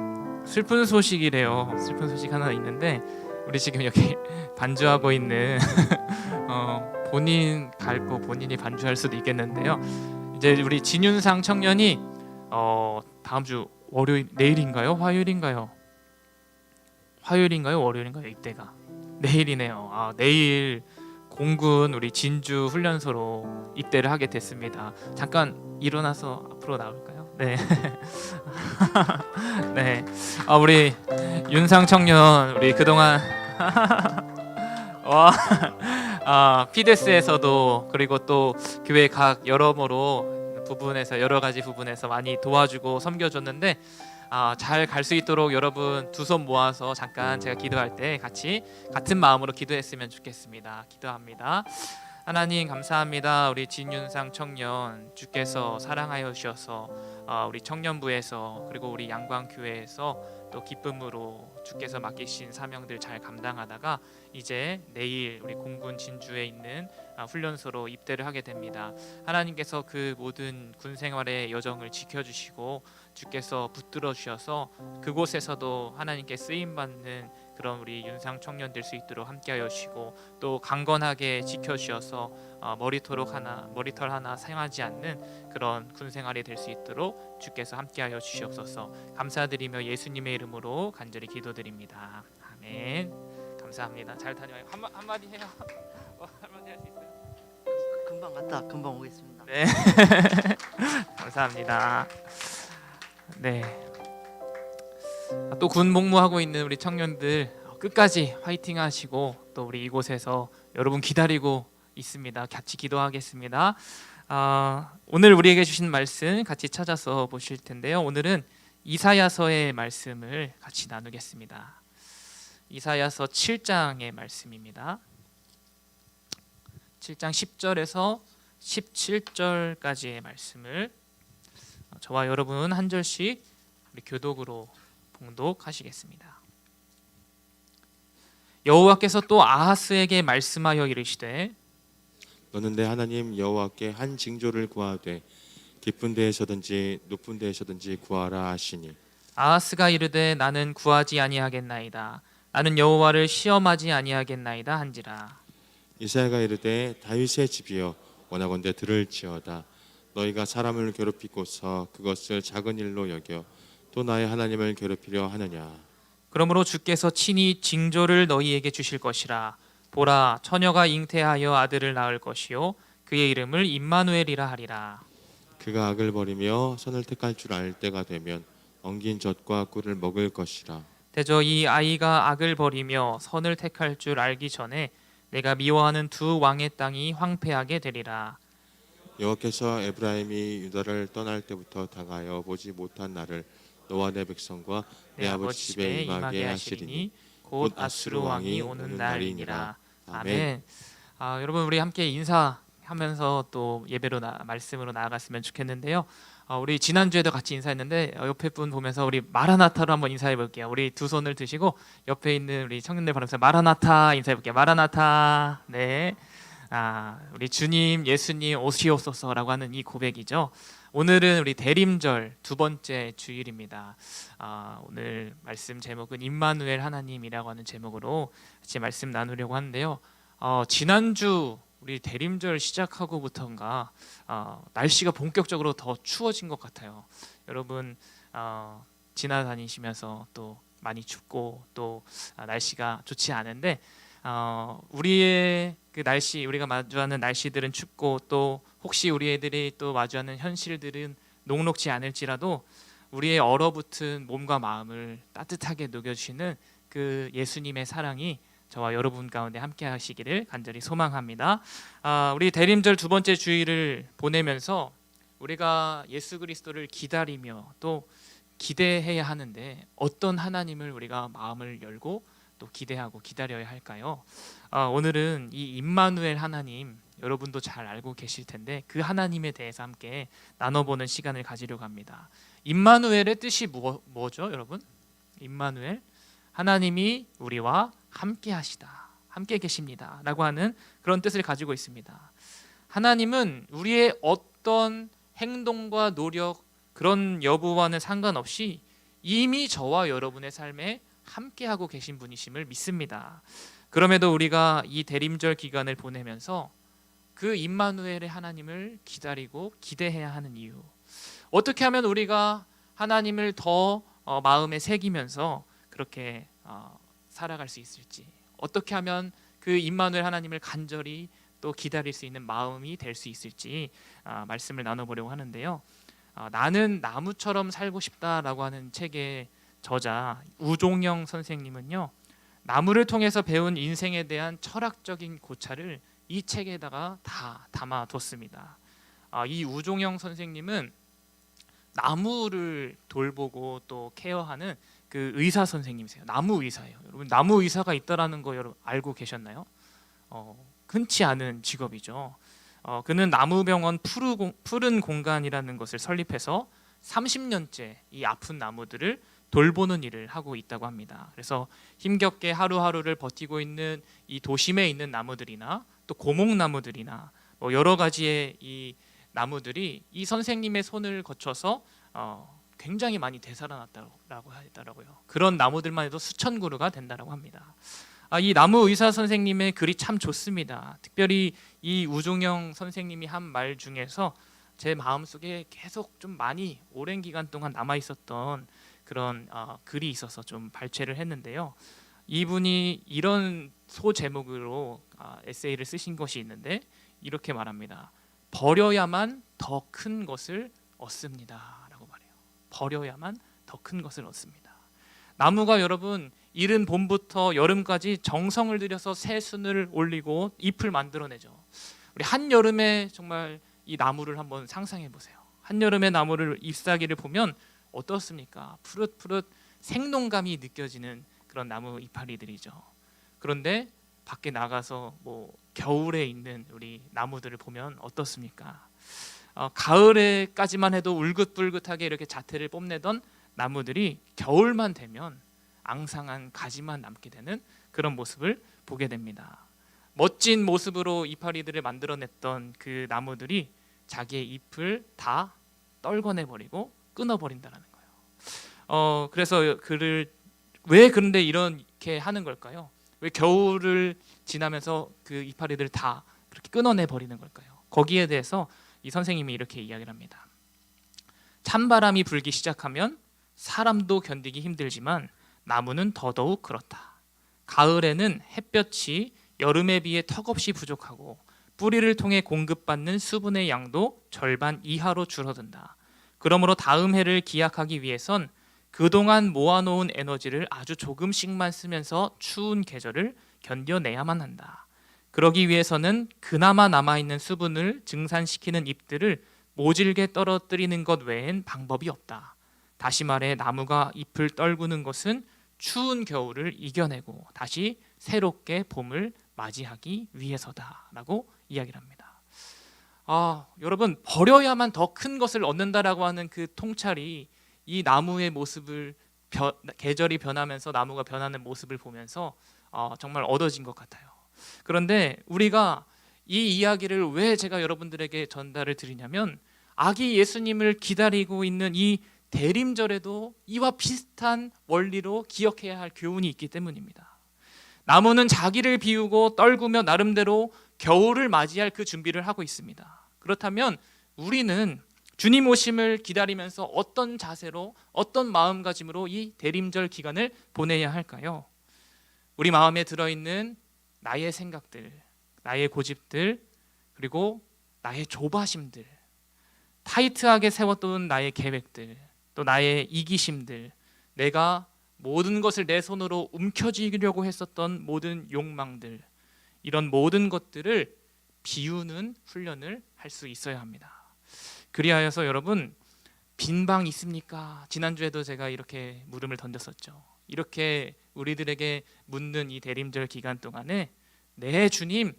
Speaker 7: 슬픈 소식이래요. 슬픈 소식 하나 있는데 우리 지금 여기 반주하고 있는 본인 갈고 본인이 반주할 수도 있겠는데요. 이제 우리 진윤상 청년이 다음 주 월요일 내일인가요? 화요일인가요? 화요일인가요? 월요일인가요? 입대가 내일이네요. 내일 공군 우리 진주 훈련소로 입대를 하게 됐습니다. 잠깐 일어나서 앞으로 나올까요? 네. 네. 우리 윤상 청년 우리 그동안 피데스에서도 그리고 또 교회 각 여러모로 부분에서 여러 가지 부분에서 많이 도와주고 섬겨줬는데 잘 갈 수 있도록 여러분 두 손 모아서 잠깐 제가 기도할 때 같이 같은 마음으로 기도했으면 좋겠습니다. 기도합니다. 하나님 감사합니다. 우리 진윤상 청년 주께서 사랑하여 주셔서 우리 청년부에서 그리고 우리 양광교회에서 또 기쁨으로 주께서 맡기신 사명들 잘 감당하다가 이제 내일 우리 공군 진주에 있는 훈련소로 입대를 하게 됩니다. 하나님께서 그 모든 군 생활의 여정을 지켜주시고 주께서 붙들어 주셔서 그곳에서도 하나님께 쓰임 받는 그런 우리 윤상 청년 될 수 있도록 함께하여 주시고 또 강건하게 지켜주셔서 머리털 하나 상하지 않는 그런 군 생활이 될 수 있도록 주께서 함께하여 주시옵소서. 감사드리며 예수님의 이름으로 간절히 기도드립니다. 아멘. 감사합니다. 잘 다녀와요. 한마디 해요. 한마디 할 수 있어요?
Speaker 8: 금방 갔다 금방 오겠습니다.
Speaker 7: 네. 감사합니다. 네. 또 군 복무하고 있는 우리 청년들 끝까지 화이팅 하시고 또 우리 이곳에서 여러분 기다리고 있습니다. 같이 기도하겠습니다. 오늘 우리에게 주신 말씀 같이 찾아서 보실 텐데요. 오늘은 이사야서의 말씀을 같이 나누겠습니다. 이사야서 7장의 말씀입니다. 7장 10절에서 17절까지의 말씀을 저와 여러분 한 절씩 우리 교독으로 봉독하시겠습니다. 여호와께서 또 아하스에게 말씀하여 이르시되
Speaker 3: 너는 내 하나님 여호와께 한 징조를 구하되 깊은 데에서든지 높은 데에서든지 구하라 하시니
Speaker 7: 아하스가 이르되 나는 구하지 아니하겠나이다. 나는 여호와를 시험하지 아니하겠나이다 한지라.
Speaker 3: 이사야가 이르되 다윗의 집이여 원하건대 들을지어다. 너희가 사람을 괴롭히고서 그것을 작은 일로 여겨 또 나의 하나님을 괴롭히려 하느냐.
Speaker 7: 그러므로 주께서 친히 징조를 너희에게 주실 것이라. 보라, 처녀가 잉태하여 아들을 낳을 것이요 그의 이름을 임마누엘이라 하리라.
Speaker 3: 그가 악을 버리며 선을 택할 줄 알 때가 되면 엉긴 젖과 꿀을 먹을 것이라.
Speaker 7: 대저 이 아이가 악을 버리며 선을 택할 줄 알기 전에 내가 미워하는 두 왕의 땅이 황폐하게 되리라.
Speaker 3: 여호와께서 에브라임이 유다를 떠날 때부터 다가여 보지 못한 날을 너와 내 백성과 내 아버지 집에 임하게 하시리니
Speaker 7: 곧 아수르 왕이 오는 날이니라. 아멘. 여러분 우리 함께 인사하면서 또 예배로 말씀으로 나아갔으면 좋겠는데요. 우리 지난주에도 같이 인사했는데 옆에 분 보면서 우리 마라나타로 한번 인사해 볼게요. 우리 두 손을 드시고 옆에 있는 우리 청년들 바라면서 마라나타 인사해 볼게요. 마라나타. 네. 우리 주님 예수님 오시옵소서라고 하는 이 고백이죠. 오늘은 우리 대림절 두 번째 주일입니다. 오늘 말씀 제목은 임마누엘 하나님이라고 하는 제목으로 같이 말씀 나누려고 하는데요. 지난주 우리 대림절 시작하고부터인가 날씨가 본격적으로 더 추워진 것 같아요. 여러분 지나다니시면서 또 많이 춥고 또 날씨가 좋지 않은데 우리의 그 날씨 우리가 마주하는 날씨들은 춥고 또 혹시 우리 애들이 또 마주하는 현실들은 녹록지 않을지라도 우리의 얼어붙은 몸과 마음을 따뜻하게 녹여주시는 그 예수님의 사랑이 저와 여러분 가운데 함께 하시기를 간절히 소망합니다. 우리 대림절 두 번째 주일을 보내면서 우리가 예수 그리스도를 기다리며 또 기대해야 하는데 어떤 하나님을 우리가 마음을 열고 또 기대하고 기다려야 할까요? 오늘은 이 임마누엘 하나님 여러분도 잘 알고 계실 텐데 그 하나님에 대해서 함께 나눠보는 시간을 가지려고 합니다. 임마누엘의 뜻이 뭐죠, 여러분? 임마누엘 하나님이 우리와 함께 하시다. 함께 계십니다라고 하는 그런 뜻을 가지고 있습니다. 하나님은 우리의 어떤 행동과 노력 그런 여부와는 상관없이 이미 저와 여러분의 삶에 함께하고 계신 분이심을 믿습니다. 그럼에도 우리가 이 대림절 기간을 보내면서 그 임마누엘의 하나님을 기다리고 기대해야 하는 이유, 어떻게 하면 우리가 하나님을 더 마음에 새기면서 그렇게 살아갈 수 있을지, 어떻게 하면 그 임마누엘 하나님을 간절히 또 기다릴 수 있는 마음이 될 수 있을지 말씀을 나눠보려고 하는데요. 나는 나무처럼 살고 싶다라고 하는 책의 저자 우종영 선생님은요, 나무를 통해서 배운 인생에 대한 철학적인 고찰을 이 책에다가 다 담아뒀습니다. 이 우종영 선생님은 나무를 돌보고 또 케어하는 그 의사 선생님이세요. 나무 의사예요. 여러분, 나무 의사가 있다라는 거 여러분 알고 계셨나요? 흔치 않은 직업이죠. 그는 나무병원 푸른 공간이라는 것을 설립해서 30년째 이 아픈 나무들을 돌보는 일을 하고 있다고 합니다. 그래서 힘겹게 하루하루를 버티고 있는 이 도심에 있는 나무들이나 또 고목나무들이나 여러 가지의 이 나무들이 이 선생님의 손을 거쳐서 굉장히 많이 되살아났다고 하더라고요. 그런 나무들만 해도 수천 그루가 된다고 합니다. 이 나무 의사 선생님의 글이 참 좋습니다. 특별히 이 우종영 선생님이 한 말 중에서 제 마음속에 계속 좀 많이 오랜 기간 동안 남아 있었던 그런 글이 있어서 좀 발췌를 했는데요. 이분이 이런 소제목으로 에세이를 쓰신 것이 있는데 이렇게 말합니다. 버려야만 더 큰 것을 얻습니다 라고 말해요. 버려야만 더 큰 것을 얻습니다. 나무가 여러분 이른 봄부터 여름까지 정성을 들여서 새순을 올리고 잎을 만들어내죠. 우리 한여름에 정말 이 나무를 한번 상상해 보세요. 한여름의 나무를 잎사귀를 보면 어떻습니까? 푸릇푸릇 생동감이 느껴지는 그런 나무 이파리들이죠. 그런데 밖에 나가서 겨울에 있는 우리 나무들을 보면 어떻습니까? 가을에까지만 해도 울긋불긋하게 이렇게 자태를 뽐내던 나무들이 겨울만 되면 앙상한 가지만 남게 되는 그런 모습을 보게 됩니다. 멋진 모습으로 이파리들을 만들어냈던 그 나무들이 자기의 잎을 다 떨궈내버리고 끊어버린다는 거예요. 그래서 그를 왜 그런데 이렇게 하는 걸까요? 왜 겨울을 지나면서 그 이파리들을 다 그렇게 끊어내버리는 걸까요? 거기에 대해서 이 선생님이 이렇게 이야기를 합니다. 찬바람이 불기 시작하면 사람도 견디기 힘들지만 나무는 더더욱 그렇다. 가을에는 햇볕이 여름에 비해 턱없이 부족하고 뿌리를 통해 공급받는 수분의 양도 절반 이하로 줄어든다. 그러므로 다음 해를 기약하기 위해선 그동안 모아놓은 에너지를 아주 조금씩만 쓰면서 추운 계절을 견뎌내야만 한다. 그러기 위해서는 그나마 남아있는 수분을 증산시키는 잎들을 모질게 떨어뜨리는 것 외엔 방법이 없다. 다시 말해 나무가 잎을 떨구는 것은 추운 겨울을 이겨내고 다시 새롭게 봄을 맞이하기 위해서다라고 이야기를 합니다. 여러분, 버려야만 더 큰 것을 얻는다라고 하는 그 통찰이 이 나무의 모습을 계절이 변하면서 나무가 변하는 모습을 보면서 정말 얻어진 것 같아요. 그런데 우리가 이 이야기를 왜 제가 여러분들에게 전달을 드리냐면 아기 예수님을 기다리고 있는 이 대림절에도 이와 비슷한 원리로 기억해야 할 교훈이 있기 때문입니다. 나무는 자기를 비우고 떨구며 나름대로 겨울을 맞이할 그 준비를 하고 있습니다. 그렇다면 우리는 주님 오심을 기다리면서 어떤 자세로 어떤 마음가짐으로 이 대림절 기간을 보내야 할까요? 우리 마음에 들어있는 나의 생각들, 나의 고집들, 그리고 나의 조바심들, 타이트하게 세웠던 나의 계획들, 또 나의 이기심들, 내가 모든 것을 내 손으로 움켜쥐려고 했었던 모든 욕망들, 이런 모든 것들을 비우는 훈련을 할 수 있어야 합니다. 그리하여서 여러분, 빈 방 있습니까? 지난주에도 제가 이렇게 물음을 던졌었죠. 이렇게 우리들에게 묻는 이 대림절 기간 동안에 네 주님,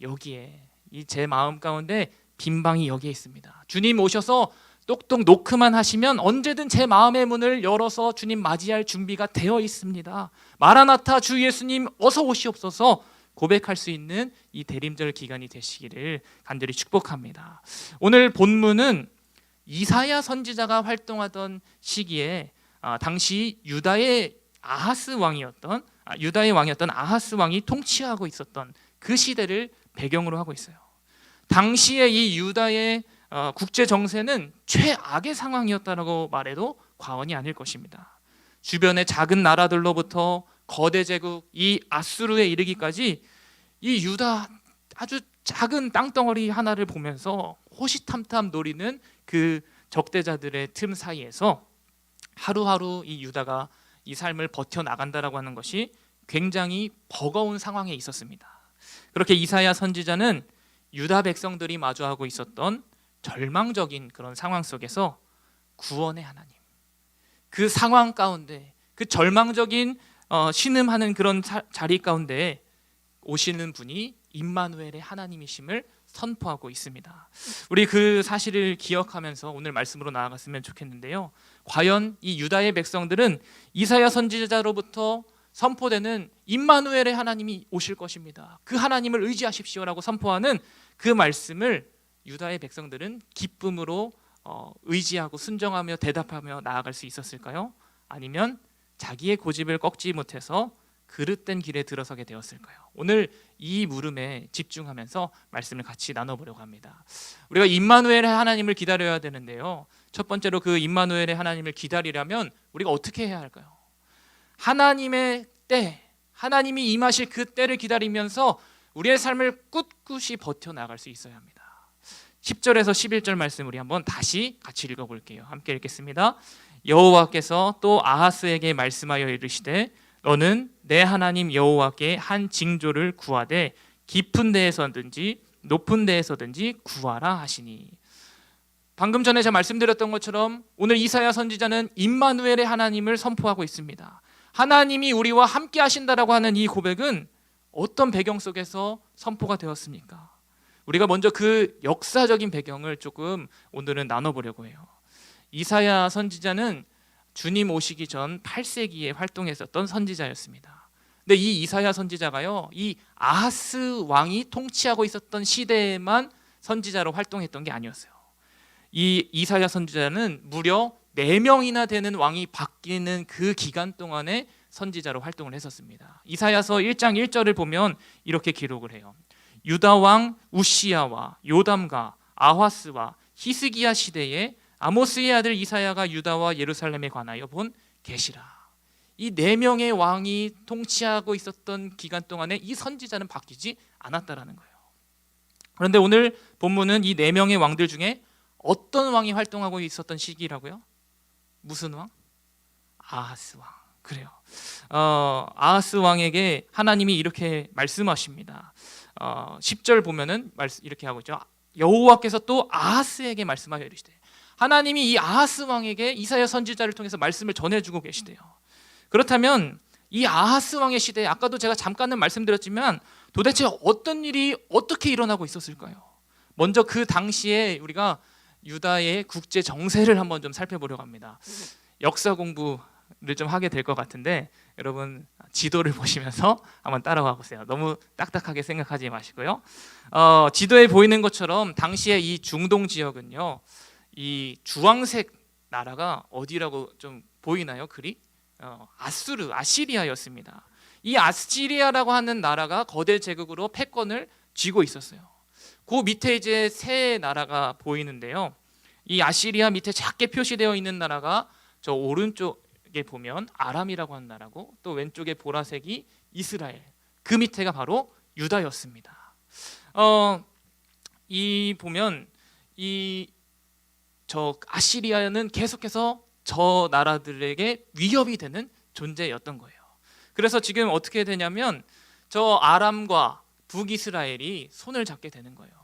Speaker 7: 여기에 이 제 마음 가운데 빈 방이 여기에 있습니다. 주님 오셔서 똑똑 노크만 하시면 언제든 제 마음의 문을 열어서 주님 맞이할 준비가 되어 있습니다. 마라나타 주 예수님 어서 오시옵소서. 고백할 수 있는 이 대림절 기간이 되시기를 간절히 축복합니다. 오늘 본문은 이사야 선지자가 활동하던 시기에 당시 유다의 왕이었던 아하스 왕이 통치하고 있었던 그 시대를 배경으로 하고 있어요. 당시에 이 유다의 국제 정세는 최악의 상황이었다라고 말해도 과언이 아닐 것입니다. 주변의 작은 나라들로부터 거대 제국 이 아수르에 이르기까지 이 유다 아주 작은 땅덩어리 하나를 보면서 호시탐탐 노리는 그 적대자들의 틈 사이에서 하루하루 이 유다가 이 삶을 버텨나간다라고 하는 것이 굉장히 버거운 상황에 있었습니다. 그렇게 이사야 선지자는 유다 백성들이 마주하고 있었던 절망적인 그런 상황 속에서 구원의 하나님, 그 상황 가운데 그 절망적인 신음하는 그런 자리 가운데 오시는 분이 임마누엘의 하나님이심을 선포하고 있습니다. 우리 그 사실을 기억하면서 오늘 말씀으로 나아갔으면 좋겠는데요. 과연 이 유다의 백성들은 이사야 선지자로부터 선포되는 임마누엘의 하나님이 오실 것입니다, 그 하나님을 의지하십시오라고 선포하는 그 말씀을 유다의 백성들은 기쁨으로 의지하고 순종하며 대답하며 나아갈 수 있었을까요? 아니면 자기의 고집을 꺾지 못해서 그릇된 길에 들어서게 되었을까요? 오늘 이 물음에 집중하면서 말씀을 같이 나눠보려고 합니다. 우리가 임마누엘의 하나님을 기다려야 되는데요, 첫 번째로 그 임마누엘의 하나님을 기다리려면 우리가 어떻게 해야 할까요? 하나님의 때, 하나님이 임하실 그 때를 기다리면서 우리의 삶을 꿋꿋이 버텨나갈 수 있어야 합니다. 10절에서 11절 말씀 우리 한번 다시 같이 읽어볼게요. 함께 읽겠습니다. 여호와께서 또 아하스에게 말씀하여 이르시되 너는 내 하나님 여호와께 한 징조를 구하되 깊은 데에서든지 높은 데에서든지 구하라 하시니. 방금 전에 제가 말씀드렸던 것처럼 오늘 이사야 선지자는 임마누엘의 하나님을 선포하고 있습니다. 하나님이 우리와 함께 하신다라고 하는 이 고백은 어떤 배경 속에서 선포가 되었습니까? 우리가 먼저 그 역사적인 배경을 조금 오늘은 나눠보려고 해요. 이사야 선지자는 주님 오시기 전 8세기에 활동했었던 선지자였습니다. 근데 이 이사야 선지자가요, 이 아하스 왕이 통치하고 있었던 시대에만 선지자로 활동했던 게 아니었어요. 이 이사야 선지자는 무려 4명이나 되는 왕이 바뀌는 그 기간 동안에 선지자로 활동을 했었습니다. 이사야서 1장 1절을 보면 이렇게 기록을 해요. 유다 왕 우시야와 요담과 아하스와 히스기야 시대에 아모스의 아들 이사야가 유다와 예루살렘에 관하여 본 계시라. 이 4명의 왕이 통치하고 있었던 기간 동안에 이 선지자는 바뀌지 않았다라는 거예요. 그런데 오늘 본문은 이 4명의 왕들 중에 어떤 왕이 활동하고 있었던 시기라고요? 무슨 왕? 아하스 왕. 그래요. 아하스 왕에게 하나님이 이렇게 말씀하십니다. 10절 보면은 이렇게 하고 있죠. 여호와께서 또 아하스에게 말씀하여 이르시되, 하나님이 이 아하스 왕에게 이사야 선지자를 통해서 말씀을 전해주고 계시대요. 그렇다면 이 아하스 왕의 시대에 아까도 제가 잠깐은 말씀드렸지만 도대체 어떤 일이 어떻게 일어나고 있었을까요? 먼저 그 당시에 우리가 유다의 국제 정세를 한번 좀 살펴보려고 합니다. 역사 공부를 좀 하게 될 것 같은데 여러분 지도를 보시면서 한번 따라와 보세요. 너무 딱딱하게 생각하지 마시고요. 지도에 보이는 것처럼 당시에 이 중동 지역은요, 이 주황색 나라가 어디라고 좀 보이나요? 글이? 아시리아였습니다. 이 아시리아라고 하는 나라가 거대 제국으로 패권을 쥐고 있었어요. 그 밑에 이제 세 나라가 보이는데요. 이 아시리아 밑에 작게 표시되어 있는 나라가 저 오른쪽에 보면 아람이라고 하는 나라고, 또 왼쪽에 보라색이 이스라엘, 그 밑에가 바로 유다였습니다. 이 보면 저 아시리아는 계속해서 저 나라들에게 위협이 되는 존재였던 거예요. 그래서 지금 어떻게 되냐면 저 아람과 북이스라엘이 손을 잡게 되는 거예요.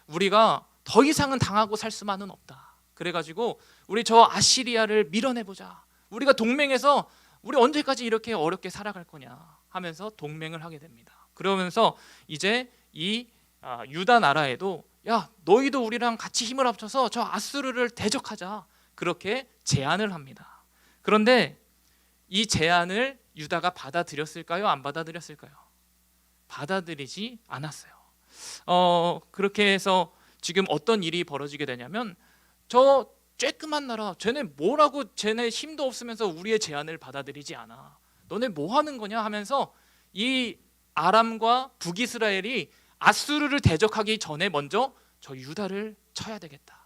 Speaker 7: 우리가 더 이상은 당하고 살 수만은 없다. 그래가지고 우리 저 아시리아를 밀어내보자. 우리가 동맹해서 우리 언제까지 이렇게 어렵게 살아갈 거냐 하면서 동맹을 하게 됩니다. 그러면서 이제 이 유다 나라에도 야, 너희도 우리랑 같이 힘을 합쳐서 저 아수르를 대적하자, 그렇게 제안을 합니다. 그런데 이 제안을 유다가 받아들였을까요? 안 받아들였을까요? 받아들이지 않았어요. 그렇게 해서 지금 어떤 일이 벌어지게 되냐면 저 쬐끄만 나라 쟤네 뭐라고 쟤네 힘도 없으면서 우리의 제안을 받아들이지 않아. 너네 뭐 하는 거냐 하면서 이 아람과 북이스라엘이 아수르를 대적하기 전에 먼저 저 유다를 쳐야 되겠다.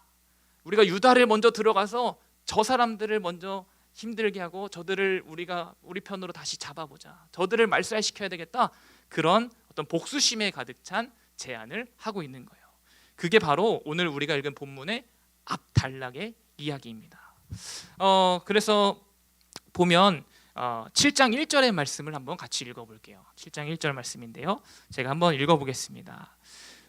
Speaker 7: 우리가 유다를 먼저 들어가서 저 사람들을 먼저 힘들게 하고 저들을 우리가 우리 편으로 다시 잡아보자. 저들을 말살시켜야 되겠다. 그런 어떤 복수심에 가득 찬 제안을 하고 있는 거예요. 그게 바로 오늘 우리가 읽은 본문의 압달락의 이야기입니다. 그래서 보면 7장 1절의 말씀을 한번 같이 읽어볼게요. 7장 1절 말씀인데요. 제가 한번 읽어보겠습니다.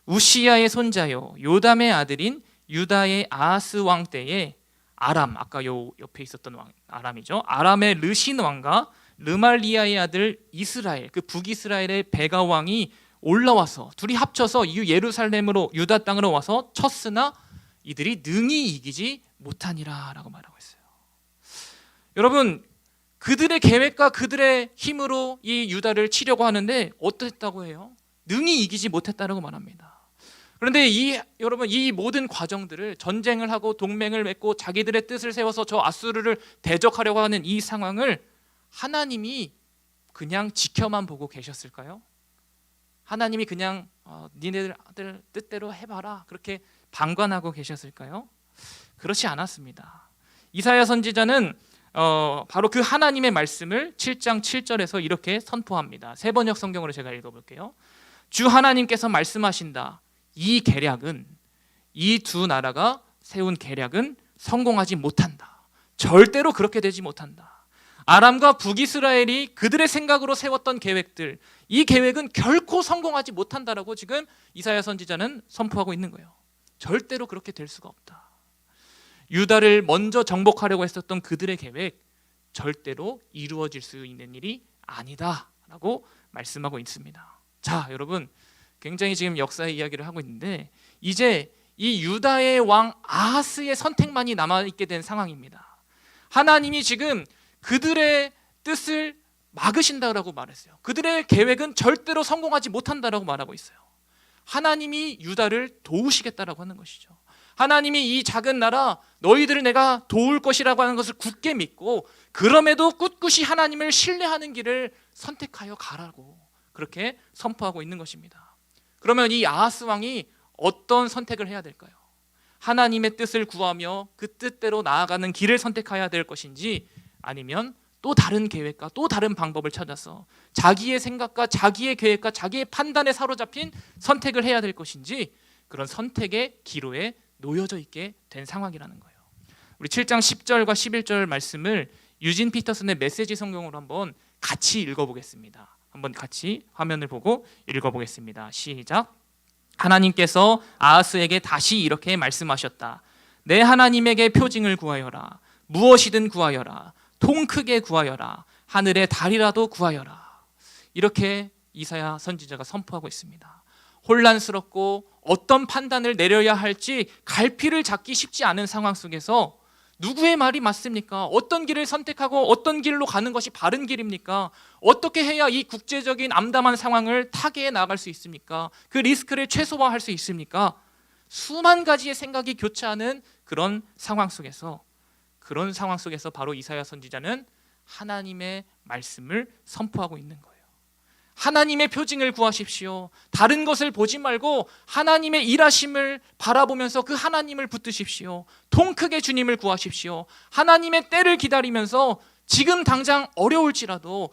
Speaker 7: 우시야의 손자요 요담의 아들인 유다의 아하스 왕 때에 아람, 아까 요 옆에 있었던 왕 아람이죠. 아람의 르신 왕과 르말리아의 아들 이스라엘, 그 북이스라엘의 베가 왕이 올라와서 둘이 합쳐서 예루살렘으로 유다 땅으로 와서 쳤으나 이들이 능히 이기지 못하니라라고 말하고 있어요. 여러분, 그들의 계획과 그들의 힘으로 이 유다를 치려고 하는데 어땠다고 해요? 능히 이기지 못했다라고 말합니다. 그런데 여러분 이 모든 과정들을 전쟁을 하고 동맹을 맺고 자기들의 뜻을 세워서 저 아수르를 대적하려고 하는 이 상황을 하나님이 그냥 지켜만 보고 계셨을까요? 하나님이 그냥 니네들 뜻대로 해봐라 그렇게 방관하고 계셨을까요? 그렇지 않았습니다. 이사야 선지자는 바로 그 하나님의 말씀을 7장 7절에서 이렇게 선포합니다. 세 번역 성경으로 제가 읽어볼게요. 주 하나님께서 말씀하신다. 이 계략은 이 두 나라가 세운 계략은 성공하지 못한다. 절대로 그렇게 되지 못한다. 아람과 북이스라엘이 그들의 생각으로 세웠던 계획들, 이 계획은 결코 성공하지 못한다라고 지금 이사야 선지자는 선포하고 있는 거예요. 절대로 그렇게 될 수가 없다. 유다를 먼저 정복하려고 했었던 그들의 계획 절대로 이루어질 수 있는 일이 아니다라고 말씀하고 있습니다. 자, 여러분 굉장히 지금 역사의 이야기를 하고 있는데 이제 이 유다의 왕 아하스의 선택만이 남아있게 된 상황입니다. 하나님이 지금 그들의 뜻을 막으신다라고 말했어요. 그들의 계획은 절대로 성공하지 못한다라고 말하고 있어요. 하나님이 유다를 도우시겠다라고 하는 것이죠. 하나님이 이 작은 나라 너희들을 내가 도울 것이라고 하는 것을 굳게 믿고 그럼에도 꿋꿋이 하나님을 신뢰하는 길을 선택하여 가라고 그렇게 선포하고 있는 것입니다. 그러면 이 아하스 왕이 어떤 선택을 해야 될까요? 하나님의 뜻을 구하며 그 뜻대로 나아가는 길을 선택해야 될 것인지 아니면 또 다른 계획과 또 다른 방법을 찾아서 자기의 생각과 자기의 계획과 자기의 판단에 사로잡힌 선택을 해야 될 것인지 그런 선택의 기로에 놓여져 있게 된 상황이라는 거예요. 우리 7장 10절과 11절 말씀을 유진 피터슨의 메시지 성경으로 한번 같이 읽어보겠습니다. 한번 같이 화면을 보고 읽어보겠습니다. 시작. 하나님께서 아하스에게 다시 이렇게 말씀하셨다. 내 하나님에게 표징을 구하여라. 무엇이든 구하여라. 통 크게 구하여라. 하늘의 달이라도 구하여라. 이렇게 이사야 선지자가 선포하고 있습니다. 혼란스럽고 어떤 판단을 내려야 할지 갈피를 잡기 쉽지 않은 상황 속에서 누구의 말이 맞습니까? 어떤 길을 선택하고 어떤 길로 가는 것이 바른 길입니까? 어떻게 해야 이 국제적인 암담한 상황을 타개해 나갈 수 있습니까? 그 리스크를 최소화할 수 있습니까? 수만 가지의 생각이 교차하는 그런 상황 속에서 바로 이사야 선지자는 하나님의 말씀을 선포하고 있는 거예요. 하나님의 표징을 구하십시오. 다른 것을 보지 말고 하나님의 일하심을 바라보면서 그 하나님을 붙드십시오. 통 크게 주님을 구하십시오. 하나님의 때를 기다리면서 지금 당장 어려울지라도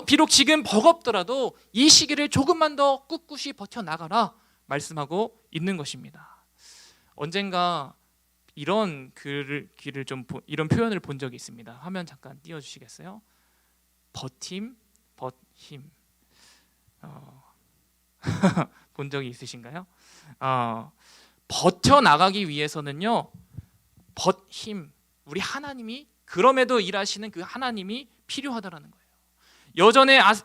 Speaker 7: 비록 지금 버겁더라도 이 시기를 조금만 더 꿋꿋이 버텨나가라 말씀하고 있는 것입니다. 언젠가 이런 이런 표현을 본 적이 있습니다. 화면 잠깐 띄워주시겠어요? 버팀, 버힘. 본 적이 있으신가요? 버텨나가기 위해서는요 힘 우리 하나님이 그럼에도 일하시는 그 하나님이 필요하다라는 거예요.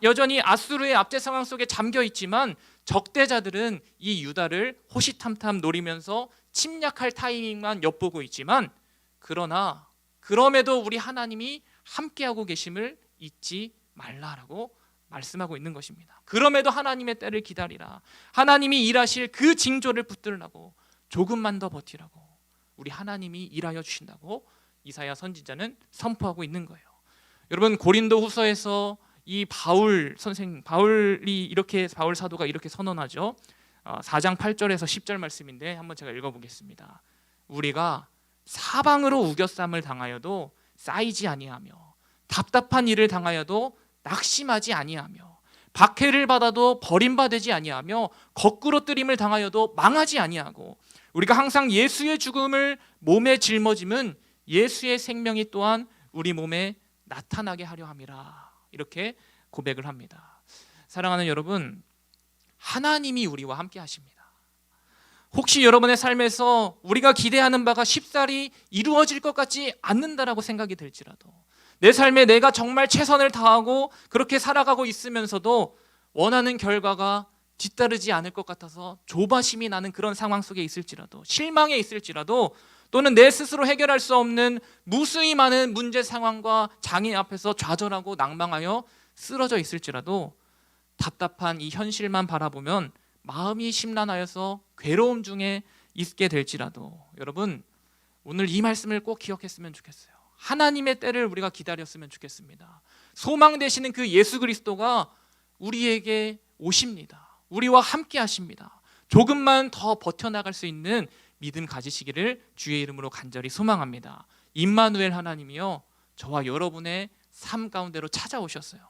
Speaker 7: 여전히 아수르의 압제 상황 속에 잠겨 있지만 적대자들은 이 유다를 호시탐탐 노리면서 침략할 타이밍만 엿보고 있지만 그럼에도 우리 하나님이 함께하고 계심을 잊지 말라라고 말씀하고 있는 것입니다. 그럼에도 하나님의 때를 기다리라. 하나님이 일하실 그 징조를 붙들라고, 조금만 더 버티라고, 우리 하나님이 일하여 주신다고 이사야 선지자는 선포하고 있는 거예요. 여러분, 고린도후서에서 이 바울 사도가 이렇게 선언하죠. 4장 8절에서 10절 말씀인데 한번 제가 읽어보겠습니다. 우리가 사방으로 우겨쌈을 당하여도 쌓이지 아니하며, 답답한 일을 당하여도 낙심하지 아니하며, 박해를 받아도 버림받지 아니하며, 거꾸로 뜨림을 당하여도 망하지 아니하고, 우리가 항상 예수의 죽음을 몸에 짊어짐은 예수의 생명이 또한 우리 몸에 나타나게 하려 함이라. 이렇게 고백을 합니다. 사랑하는 여러분, 하나님이 우리와 함께 하십니다. 혹시 여러분의 삶에서 우리가 기대하는 바가 쉽사리 이루어질 것 같지 않는다라고 생각이 들지라도, 내 삶에 내가 정말 최선을 다하고 그렇게 살아가고 있으면서도 원하는 결과가 뒤따르지 않을 것 같아서 조바심이 나는 그런 상황 속에 있을지라도, 실망에 있을지라도, 또는 내 스스로 해결할 수 없는 무수히 많은 문제 상황과 장애 앞에서 좌절하고 낭망하여 쓰러져 있을지라도, 답답한 이 현실만 바라보면 마음이 심란하여서 괴로움 중에 있게 될지라도, 여러분, 오늘 이 말씀을 꼭 기억했으면 좋겠어요. 하나님의 때를 우리가 기다렸으면 좋겠습니다. 소망 되시는 그 예수 그리스도가 우리에게 오십니다. 우리와 함께 하십니다. 조금만 더 버텨나갈 수 있는 믿음 가지시기를 주의 이름으로 간절히 소망합니다. 임마누엘 하나님이요, 저와 여러분의 삶 가운데로 찾아오셨어요.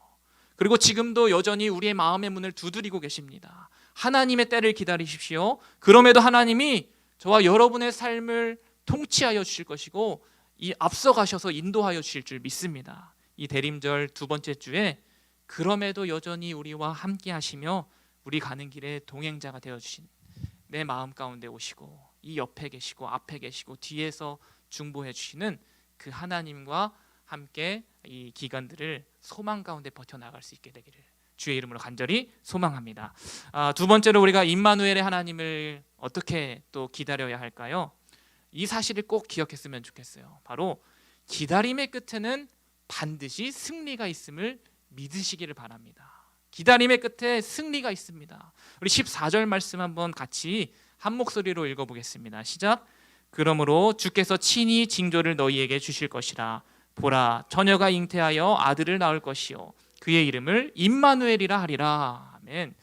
Speaker 7: 그리고 지금도 여전히 우리의 마음의 문을 두드리고 계십니다. 하나님의 때를 기다리십시오. 그럼에도 하나님이 저와 여러분의 삶을 통치하여 주실 것이고 이 앞서가셔서 인도하여 주실 줄 믿습니다. 이 대림절 두 번째 주에 그럼에도 여전히 우리와 함께 하시며 우리 가는 길에 동행자가 되어주신, 내 마음 가운데 오시고 이 옆에 계시고 앞에 계시고 뒤에서 중보해 주시는 그 하나님과 함께 이 기간들을 소망 가운데 버텨나갈 수 있게 되기를 주의 이름으로 간절히 소망합니다. 두 번째로 우리가 임마누엘의 하나님을 어떻게 또 기다려야 할까요? 이 사실을 꼭 기억했으면 좋겠어요. 바로 기다림의 끝에는 반드시 승리가 있음을 믿으시기를 바랍니다. 기다림의 끝에 승리가 있습니다. 우리 14절 말씀 한번 같이 한 목소리로 읽어보겠습니다. 시작. 그러므로 주께서 친히 징조를 너희에게 주실 것이라. 보라, 처녀가 잉태하여 아들을 낳을 것이요 그의 이름을 임마누엘이라 하리라. 아멘.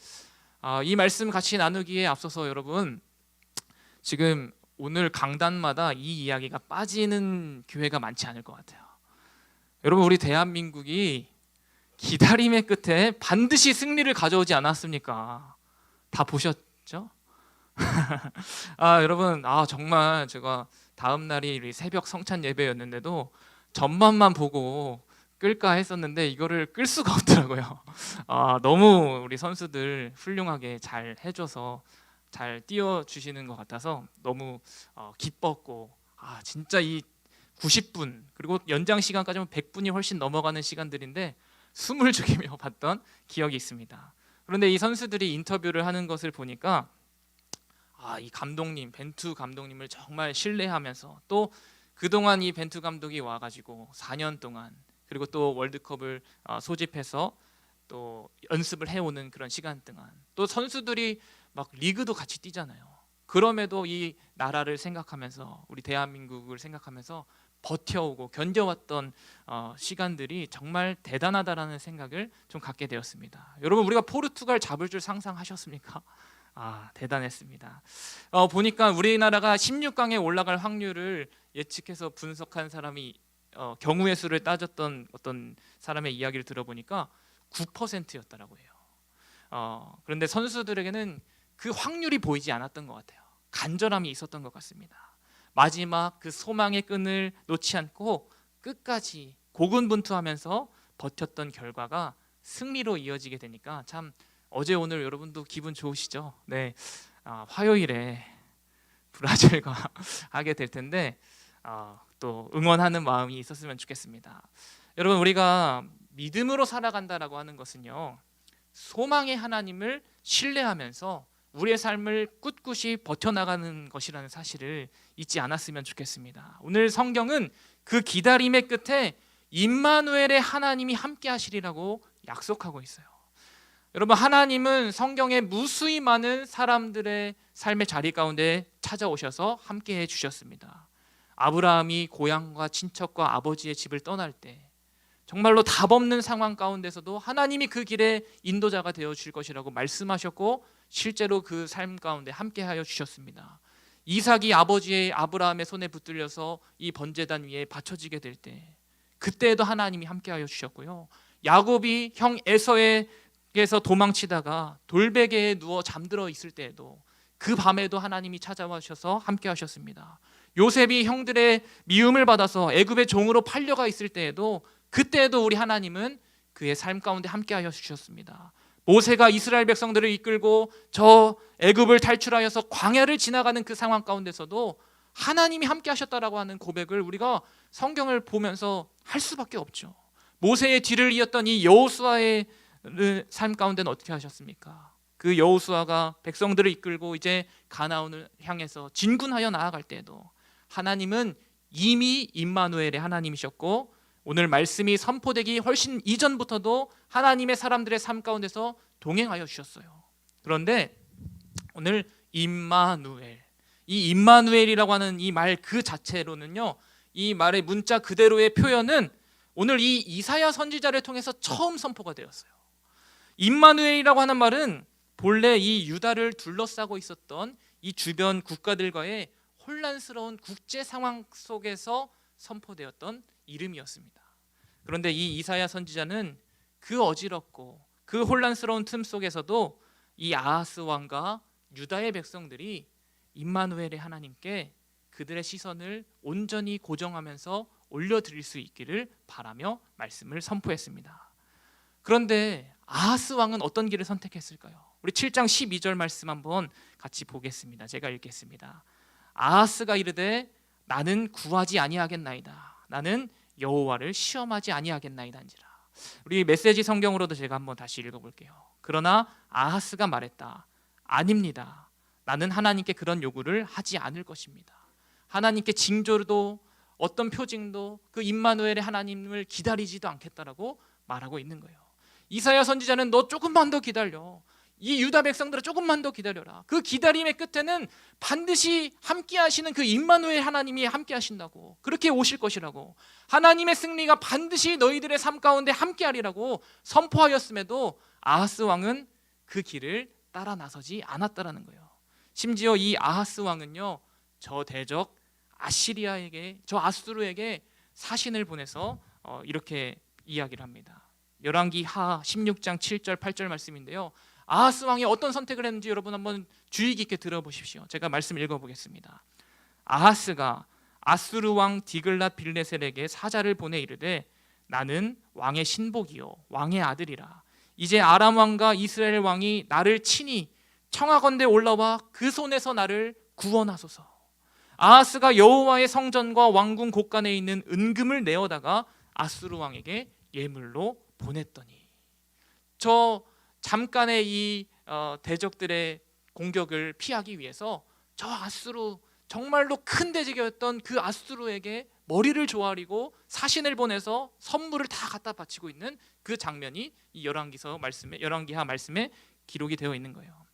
Speaker 7: 이 말씀 같이 나누기에 앞서서 여러분, 지금 오늘 강단마다 이 이야기가 빠지는 교회가 많지 않을 것 같아요. 여러분, 우리 대한민국이 기다림의 끝에 반드시 승리를 가져오지 않았습니까? 다 보셨죠? 여러분, 정말 제가 다음 날이 우리 새벽 성찬 예배였는데도 전반만 보고 끌까 했었는데 이거를 끌 수가 없더라고요. 너무 우리 선수들 훌륭하게 잘 해줘서 잘 띄워주시는 것 같아서 너무 기뻤고, 진짜 이 90분 그리고 연장 시간까지는 100분이 훨씬 넘어가는 시간들인데 숨을 죽이며 봤던 기억이 있습니다. 그런데 이 선수들이 인터뷰를 하는 것을 보니까 이 감독님, 벤투 감독님을 정말 신뢰하면서, 또 그동안 이 벤투 감독이 와가지고 4년 동안 그리고 또 월드컵을 소집해서 또 연습을 해오는 그런 시간 동안, 또 선수들이 막 리그도 같이 뛰잖아요. 그럼에도 이 나라를 생각하면서, 우리 대한민국을 생각하면서 버텨오고 견뎌왔던 시간들이 정말 대단하다라는 생각을 좀 갖게 되었습니다. 여러분, 우리가 포르투갈 잡을 줄 상상하셨습니까? 대단했습니다. 보니까 우리나라가 16강에 올라갈 확률을 예측해서 분석한 사람이, 경우의 수를 따졌던 어떤 사람의 이야기를 들어보니까 9%였다라고 해요. 그런데 선수들에게는 그 확률이 보이지 않았던 것 같아요. 간절함이 있었던 것 같습니다. 마지막 그 소망의 끈을 놓지 않고 끝까지 고군분투하면서 버텼던 결과가 승리로 이어지게 되니까 참, 어제 오늘 여러분도 기분 좋으시죠? 네, 화요일에 브라질과 하게 될 텐데 또 응원하는 마음이 있었으면 좋겠습니다. 여러분, 우리가 믿음으로 살아간다라고 하는 것은요, 소망의 하나님을 신뢰하면서 우리의 삶을 꿋꿋이 버텨나가는 것이라는 사실을 잊지 않았으면 좋겠습니다. 오늘 성경은 그 기다림의 끝에 임마누엘의 하나님이 함께 하시리라고 약속하고 있어요. 여러분, 하나님은 성경에 무수히 많은 사람들의 삶의 자리 가운데 찾아오셔서 함께해 주셨습니다. 아브라함이 고향과 친척과 아버지의 집을 떠날 때 정말로 답 없는 상황 가운데서도 하나님이 그 길에 인도자가 되어 주실 것이라고 말씀하셨고 실제로 그 삶 가운데 함께하여 주셨습니다. 이삭이 아버지의 아브라함의 손에 붙들려서 이 번제단 위에 바쳐지게 될 때 그때에도 하나님이 함께하여 주셨고요. 야곱이 형 에서에게서 도망치다가 돌베개에 누워 잠들어 있을 때에도 그 밤에도 하나님이 찾아와 주셔서 함께하셨습니다. 요셉이 형들의 미움을 받아서 애굽의 종으로 팔려가 있을 때에도 그때에도 우리 하나님은 그의 삶 가운데 함께하여 주셨습니다. 모세가 이스라엘 백성들을 이끌고 저 애굽을 탈출하여서 광야를 지나가는 그 상황 가운데서도 하나님이 함께하셨다라고 하는 고백을 우리가 성경을 보면서 할 수밖에 없죠. 모세의 뒤를 이었던 이 여호수아의 삶 가운데는 어떻게 하셨습니까? 그 여호수아가 백성들을 이끌고 이제 가나안을 향해서 진군하여 나아갈 때에도 하나님은 이미 임마누엘의 하나님이셨고 오늘 말씀이 선포되기 훨씬 이전부터도 하나님의 사람들의 삶 가운데서 동행하여 주셨어요. 그런데 오늘 임마누엘, 이 임마누엘이라고 하는 이 말 그 자체로는요, 이 말의 문자 그대로의 표현은 오늘 이 이사야 선지자를 통해서 처음 선포가 되었어요. 임마누엘이라고 하는 말은 본래 이 유다를 둘러싸고 있었던 이 주변 국가들과의 혼란스러운 국제 상황 속에서 선포되었던 이름이었습니다. 그런데 이 이사야 선지자는 그 어지럽고 그 혼란스러운 틈 속에서도 이 아하스 왕과 유다의 백성들이 임마누엘의 하나님께 그들의 시선을 온전히 고정하면서 올려드릴 수 있기를 바라며 말씀을 선포했습니다. 그런데 아하스 왕은 어떤 길을 선택했을까요? 우리 7장 12절 말씀 한번 같이 보겠습니다. 제가 읽겠습니다. 아하스가 이르되 나는 구하지 아니하겠나이다. 나는 여호와를 시험하지 아니하겠나이다인지라. 우리 메시지 성경으로도 제가 한번 다시 읽어볼게요. 그러나 아하스가 말했다. 아닙니다. 나는 하나님께 그런 요구를 하지 않을 것입니다. 하나님께 징조도 어떤 표징도 그 임마누엘의 하나님을 기다리지도 않겠다라고 말하고 있는 거예요. 이사야 선지자는 너 조금만 더 기다려. 이 유다 백성들아 조금만 더 기다려라. 그 기다림의 끝에는 반드시 함께 하시는 그 임마누엘 하나님이 함께 하신다고, 그렇게 오실 것이라고, 하나님의 승리가 반드시 너희들의 삶 가운데 함께 하리라고 선포하였음에도 아하스 왕은 그 길을 따라 나서지 않았다라는 거예요. 심지어 이 아하스 왕은요, 저 대적 아시리아에게, 저 아수르에게 사신을 보내서 이렇게 이야기를 합니다. 열왕기하 16장 7절 8절 말씀인데요, 아하스 왕이 어떤 선택을 했는지 여러분 한번 주의 깊게 들어보십시오. 제가 말씀 읽어보겠습니다. 아하스가 아수르 왕 디글랏 빌레셀에게 사자를 보내 이르되 나는 왕의 신복이요 왕의 아들이라. 이제 아람 왕과 이스라엘 왕이 나를 치니 청하건대 올라와 그 손에서 나를 구원하소서. 아하스가 여호와의 성전과 왕궁 곳간에 있는 은금을 내어다가 아수르 왕에게 예물로 보냈더니, 저 잠깐의 이 대적들의 공격을 피하기 위해서 저 아수르, 정말로 큰 대적이었던 그 아수르에게 머리를 조아리고 사신을 보내서 선물을 다 갖다 바치고 있는 그 장면이 이 열왕기하 말씀에 기록이 되어 있는 거예요.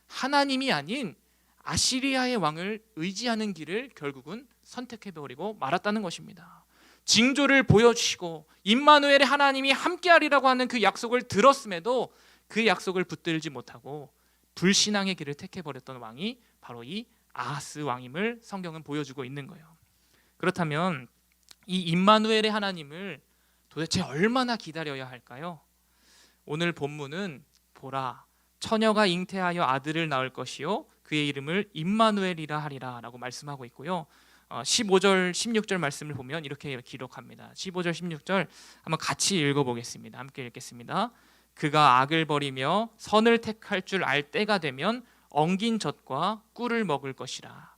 Speaker 7: 하나님이 아닌 아시리아의 왕을 의지하는 길을 결국은 선택해버리고 말았다는 것입니다. 징조를 보여주시고 임마누엘의 하나님이 함께하리라고 하는 그 약속을 들었음에도 그 약속을 붙들지 못하고 불신앙의 길을 택해버렸던 왕이 바로 이 아하스 왕임을 성경은 보여주고 있는 거예요. 그렇다면 이 임마누엘의 하나님을 도대체 얼마나 기다려야 할까요? 오늘 본문은 보라, 처녀가 잉태하여 아들을 낳을 것이요 그의 이름을 임마누엘이라 하리라 라고 말씀하고 있고요. 15절 16절 말씀을 보면 이렇게 기록합니다. 15절 16절 한번 같이 읽어보겠습니다. 함께 읽겠습니다. 그가 악을 버리며 선을 택할 줄 알 때가 되면 엉긴 젖과 꿀을 먹을 것이라.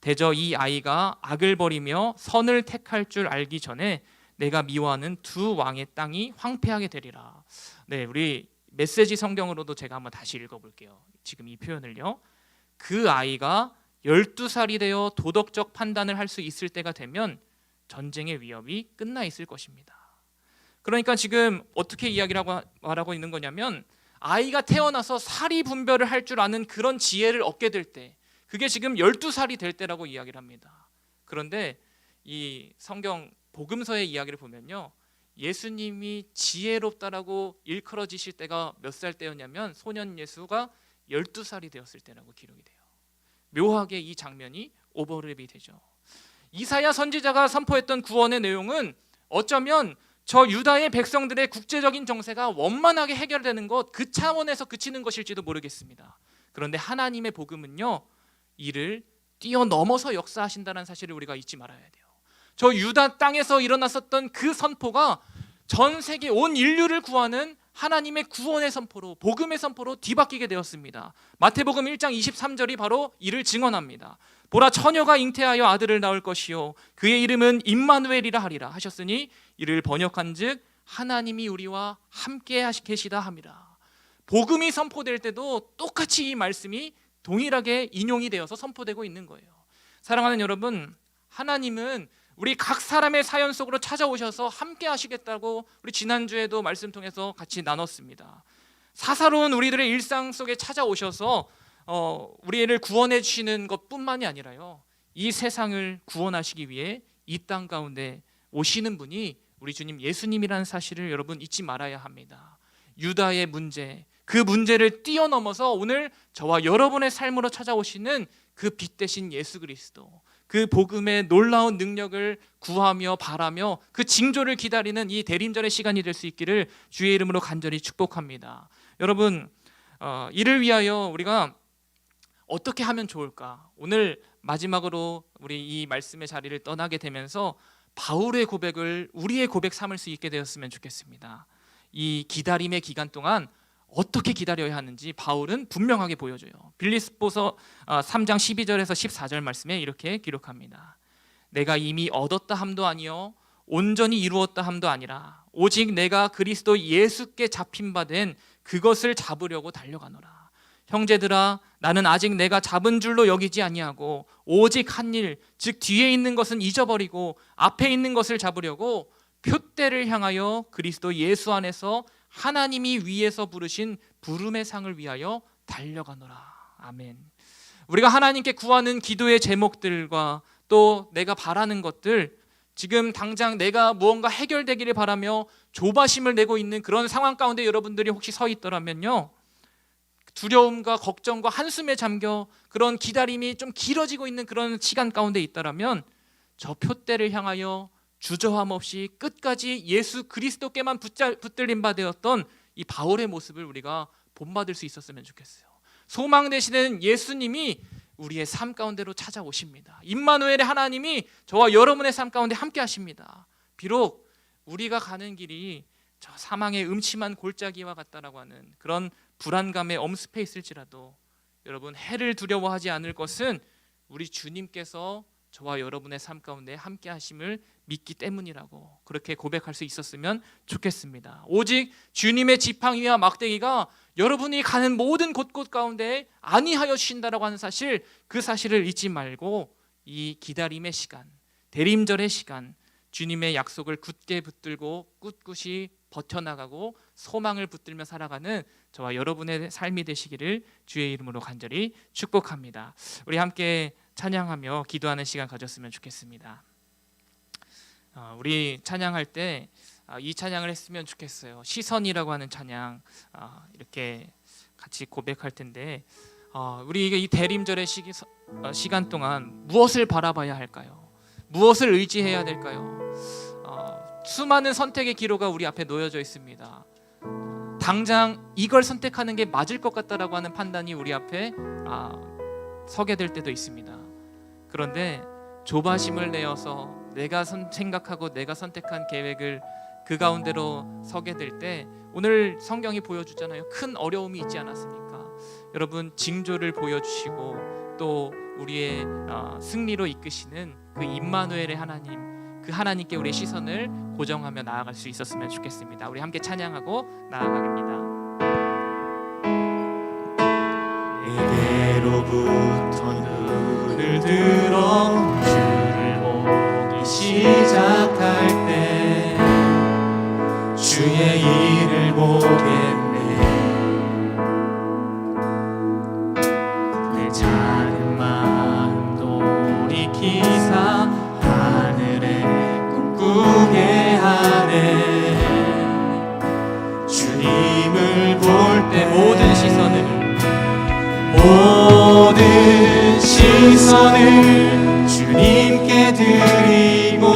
Speaker 7: 대저 이 아이가 악을 버리며 선을 택할 줄 알기 전에 내가 미워하는 두 왕의 땅이 황폐하게 되리라. 네, 우리 메시지 성경으로도 제가 한번 다시 읽어볼게요. 지금 이 표현을요. 그 아이가 12살이 되어 도덕적 판단을 할 수 있을 때가 되면 전쟁의 위협이 끝나 있을 것입니다. 그러니까 지금 어떻게 이야기를 하고 있는 거냐면 아이가 태어나서 사리 분별을 할 줄 아는 그런 지혜를 얻게 될 때, 그게 지금 12살이 될 때라고 이야기를 합니다. 그런데 이 성경 복음서의 이야기를 보면요, 예수님이 지혜롭다라고 일컬어지실 때가 몇 살 때였냐면 소년 예수가 12살이 되었을 때라고 기록이 돼요. 묘하게 이 장면이 오버랩이 되죠. 이사야 선지자가 선포했던 구원의 내용은 어쩌면 저 유다의 백성들의 국제적인 정세가 원만하게 해결되는 것, 그 차원에서 그치는 것일지도 모르겠습니다. 그런데 하나님의 복음은요, 이를 뛰어넘어서 역사하신다는 사실을 우리가 잊지 말아야 돼요. 저 유다 땅에서 일어났었던 그 선포가 전 세계 온 인류를 구하는 하나님의 구원의 선포로, 복음의 선포로 뒤바뀌게 되었습니다. 마태복음 1장 23절이 바로 이를 증언합니다. 보라, 처녀가 잉태하여 아들을 낳을 것이요 그의 이름은 임마누엘이라 하리라 하셨으니 이를 번역한즉 하나님이 우리와 함께 계시다 함이라. 복음이 선포될 때도 똑같이 이 말씀이 동일하게 인용이 되어서 선포되고 있는 거예요. 사랑하는 여러분, 하나님은 우리 각 사람의 사연 속으로 찾아오셔서 함께 하시겠다고 우리 지난주에도 말씀 통해서 같이 나눴습니다. 사사로운 우리들의 일상 속에 찾아오셔서 우리를 구원해 주시는 것뿐만이 아니라요, 이 세상을 구원하시기 위해 이 땅 가운데 오시는 분이 우리 주님 예수님이라는 사실을 여러분 잊지 말아야 합니다. 유다의 문제, 그 문제를 뛰어넘어서 오늘 저와 여러분의 삶으로 찾아오시는 그 빛 대신 예수 그리스도, 그 복음의 놀라운 능력을 구하며 바라며 그 징조를 기다리는 이 대림절의 시간이 될 수 있기를 주의 이름으로 간절히 축복합니다. 여러분, 이를 위하여 우리가 어떻게 하면 좋을까? 오늘 마지막으로 우리 이 말씀의 자리를 떠나게 되면서 바울의 고백을 우리의 고백 삼을 수 있게 되었으면 좋겠습니다. 이 기다림의 기간 동안 어떻게 기다려야 하는지 바울은 분명하게 보여줘요. 빌립보서 3장 12절에서 14절 말씀에 이렇게 기록합니다. 내가 이미 얻었다 함도 아니요 온전히 이루었다 함도 아니라 오직 내가 그리스도 예수께 잡힌 바 된 그것을 잡으려고 달려가노라. 형제들아, 나는 아직 내가 잡은 줄로 여기지 아니하고 오직 한 일, 즉 뒤에 있는 것은 잊어버리고 앞에 있는 것을 잡으려고 표대를 향하여 그리스도 예수 안에서 하나님이 위에서 부르신 부름의 상을 위하여 달려가노라. 아멘. 우리가 하나님께 구하는 기도의 제목들과 또 내가 바라는 것들, 지금 당장 내가 무언가 해결되기를 바라며 조바심을 내고 있는 그런 상황 가운데 여러분들이 혹시 서 있더라면요, 두려움과 걱정과 한숨에 잠겨 그런 기다림이 좀 길어지고 있는 그런 시간 가운데 있다라면 저 표대를 향하여 주저함 없이 끝까지 예수 그리스도께만 붙들림 바 되었던 이 바울의 모습을 우리가 본받을 수 있었으면 좋겠어요. 소망 되시는 예수님이 우리의 삶 가운데로 찾아오십니다. 임마누엘의 하나님이 저와 여러분의 삶 가운데 함께 하십니다. 비록 우리가 가는 길이 저 사망의 음침한 골짜기와 같다라고 하는 그런 불안감의 엄습해 있을지라도 여러분, 해를 두려워하지 않을 것은 우리 주님께서 저와 여러분의 삶 가운데 함께 하심을 믿기 때문이라고 그렇게 고백할 수 있었으면 좋겠습니다. 오직 주님의 지팡이와 막대기가 여러분이 가는 모든 곳곳 가운데 안위하여 주신다라고 하는 사실, 그 사실을 잊지 말고 이 기다림의 시간, 대림절의 시간, 주님의 약속을 굳게 붙들고 꿋꿋이 버텨나가고 소망을 붙들며 살아가는 저와 여러분의 삶이 되시기를 주의 이름으로 간절히 축복합니다. 우리 함께 찬양하며 기도하는 시간 가졌으면 좋겠습니다. 우리 찬양할 때 이 찬양을 했으면 좋겠어요. 시선이라고 하는 찬양 이렇게 같이 고백할 텐데, 우리 이 대림절의 시간 동안 무엇을 바라봐야 할까요? 무엇을 의지해야 될까요? 수많은 선택의 기로가 우리 앞에 놓여져 있습니다. 당장 이걸 선택하는 게 맞을 것 같다라고 하는 판단이 우리 앞에 서게 될 때도 있습니다. 그런데 조바심을 내어서 내가 생각하고 내가 선택한 계획을 그 가운데로 서게 될 때 오늘 성경이 보여주잖아요. 큰 어려움이 있지 않았습니까? 여러분, 징조를 보여주시고 또 우리의 승리로 이끄시는 그 임마누엘의 하나님, 그 하나님께 우리의 시선을 고정하며 나아갈 수 있었으면 좋겠습니다. 우리 함께 찬양하고 나아가겠습니다.
Speaker 1: 내게로부터 눈을 들어 주를 보기 시작할 때 주의 일을 보겠네. 모든 시선을 주님께 드리고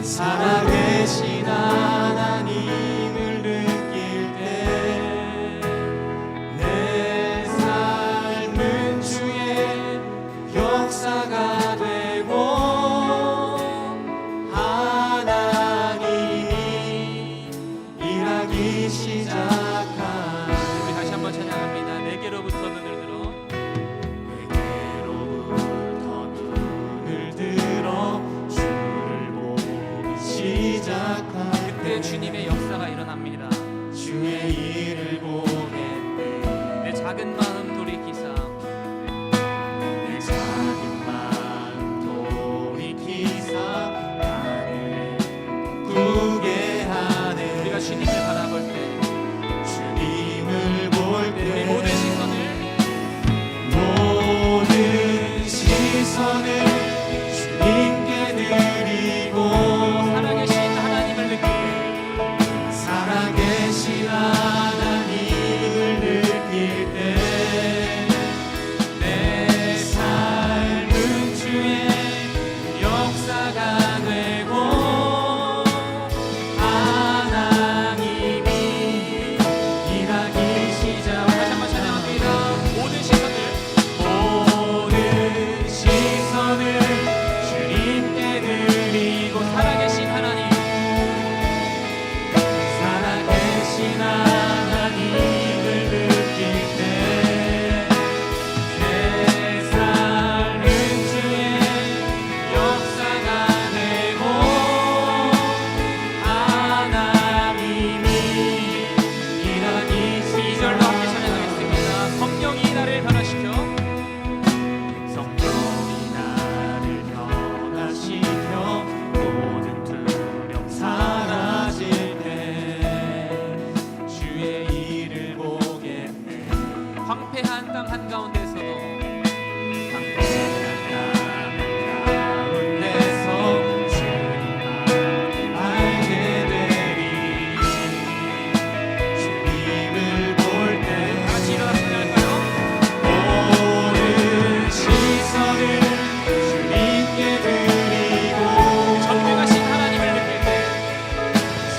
Speaker 1: 살아계신 하나님을 느낄 때 내 삶은 주의 역사가 되고 하나님이 일하기 시작한
Speaker 7: 우리 다시 한번 찬양합니다. 내게로부터 눈을 들어
Speaker 1: 눈을 들어 주를 보기 시작한
Speaker 7: 그때 주님의 역사가 일어납니다.
Speaker 1: 주의 일을 보겠네.
Speaker 7: 내 작은 마음 돌이키사
Speaker 1: 내 작은 마음 돌이키사 하늘에 구게 하네.
Speaker 7: 우리가 주님을 바라볼 때
Speaker 1: 주님을 볼
Speaker 7: 우리
Speaker 1: 때
Speaker 7: 모든 시선을
Speaker 1: 모든 시선을 주님께 드리고
Speaker 7: 살아계신 하나님을 느낄 때
Speaker 1: 살아계신 하나님을 느낄 때 내 삶은 주의 역사가 되고 하나님이 일하기 시작.
Speaker 7: 다시 한번 찬양합니다. 모든 시선을
Speaker 1: 주님께 드리고
Speaker 7: 살아계신 하나님
Speaker 1: 살아계신 하나님을 느낄 때 내 삶은 주의 역사가 되고 하나님이 일하기
Speaker 7: 이절로 함께 찬양하겠습니다. 성령이 나를 변화시켜
Speaker 1: 성령이 나를 변화시켜 모든 두려움 사라질 때 주의 일을 보겠네.
Speaker 7: 황폐한 땅 한가운데서도
Speaker 1: 강대한 가운데서 주님을 알게 되리. 주님을 볼 때
Speaker 7: 같이 일어나서 찬양할까요?
Speaker 1: 모든 시선을 주님께 드리고
Speaker 7: 전능하신 하나님을 느낄 때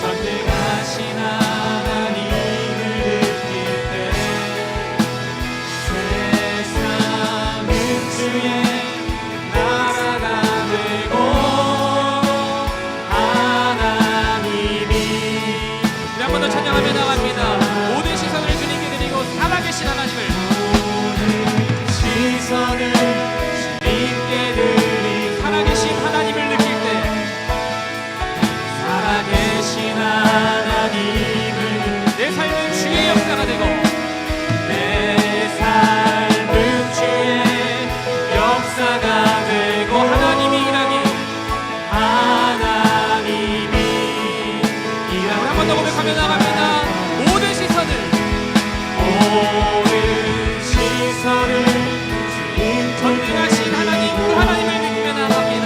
Speaker 1: 선택하신 하나님을 느낄 때 세상은 주의 나라가 되고 하나님이
Speaker 7: 우리 한 번 더 찬양하며 나갑니다. 모든 시선을 주님께 드리고 살아계신 하나님을
Speaker 1: 시선을 주님께 드리
Speaker 7: 살아계신 하나님을 느낄 때
Speaker 1: 살아계신 하나님을
Speaker 7: 내 삶은 주의 역사가 되고
Speaker 1: 내 삶은 주의 역사가 되고
Speaker 7: 하나님이 일하기
Speaker 1: 하나님이
Speaker 7: 우리 한 번 더
Speaker 1: 일하기
Speaker 7: 고백하며 나갑니다. 모든 시선을
Speaker 1: 모든 시선을 주님
Speaker 7: 전능하신 하나님 그 하나님을 느끼며 나갑니다.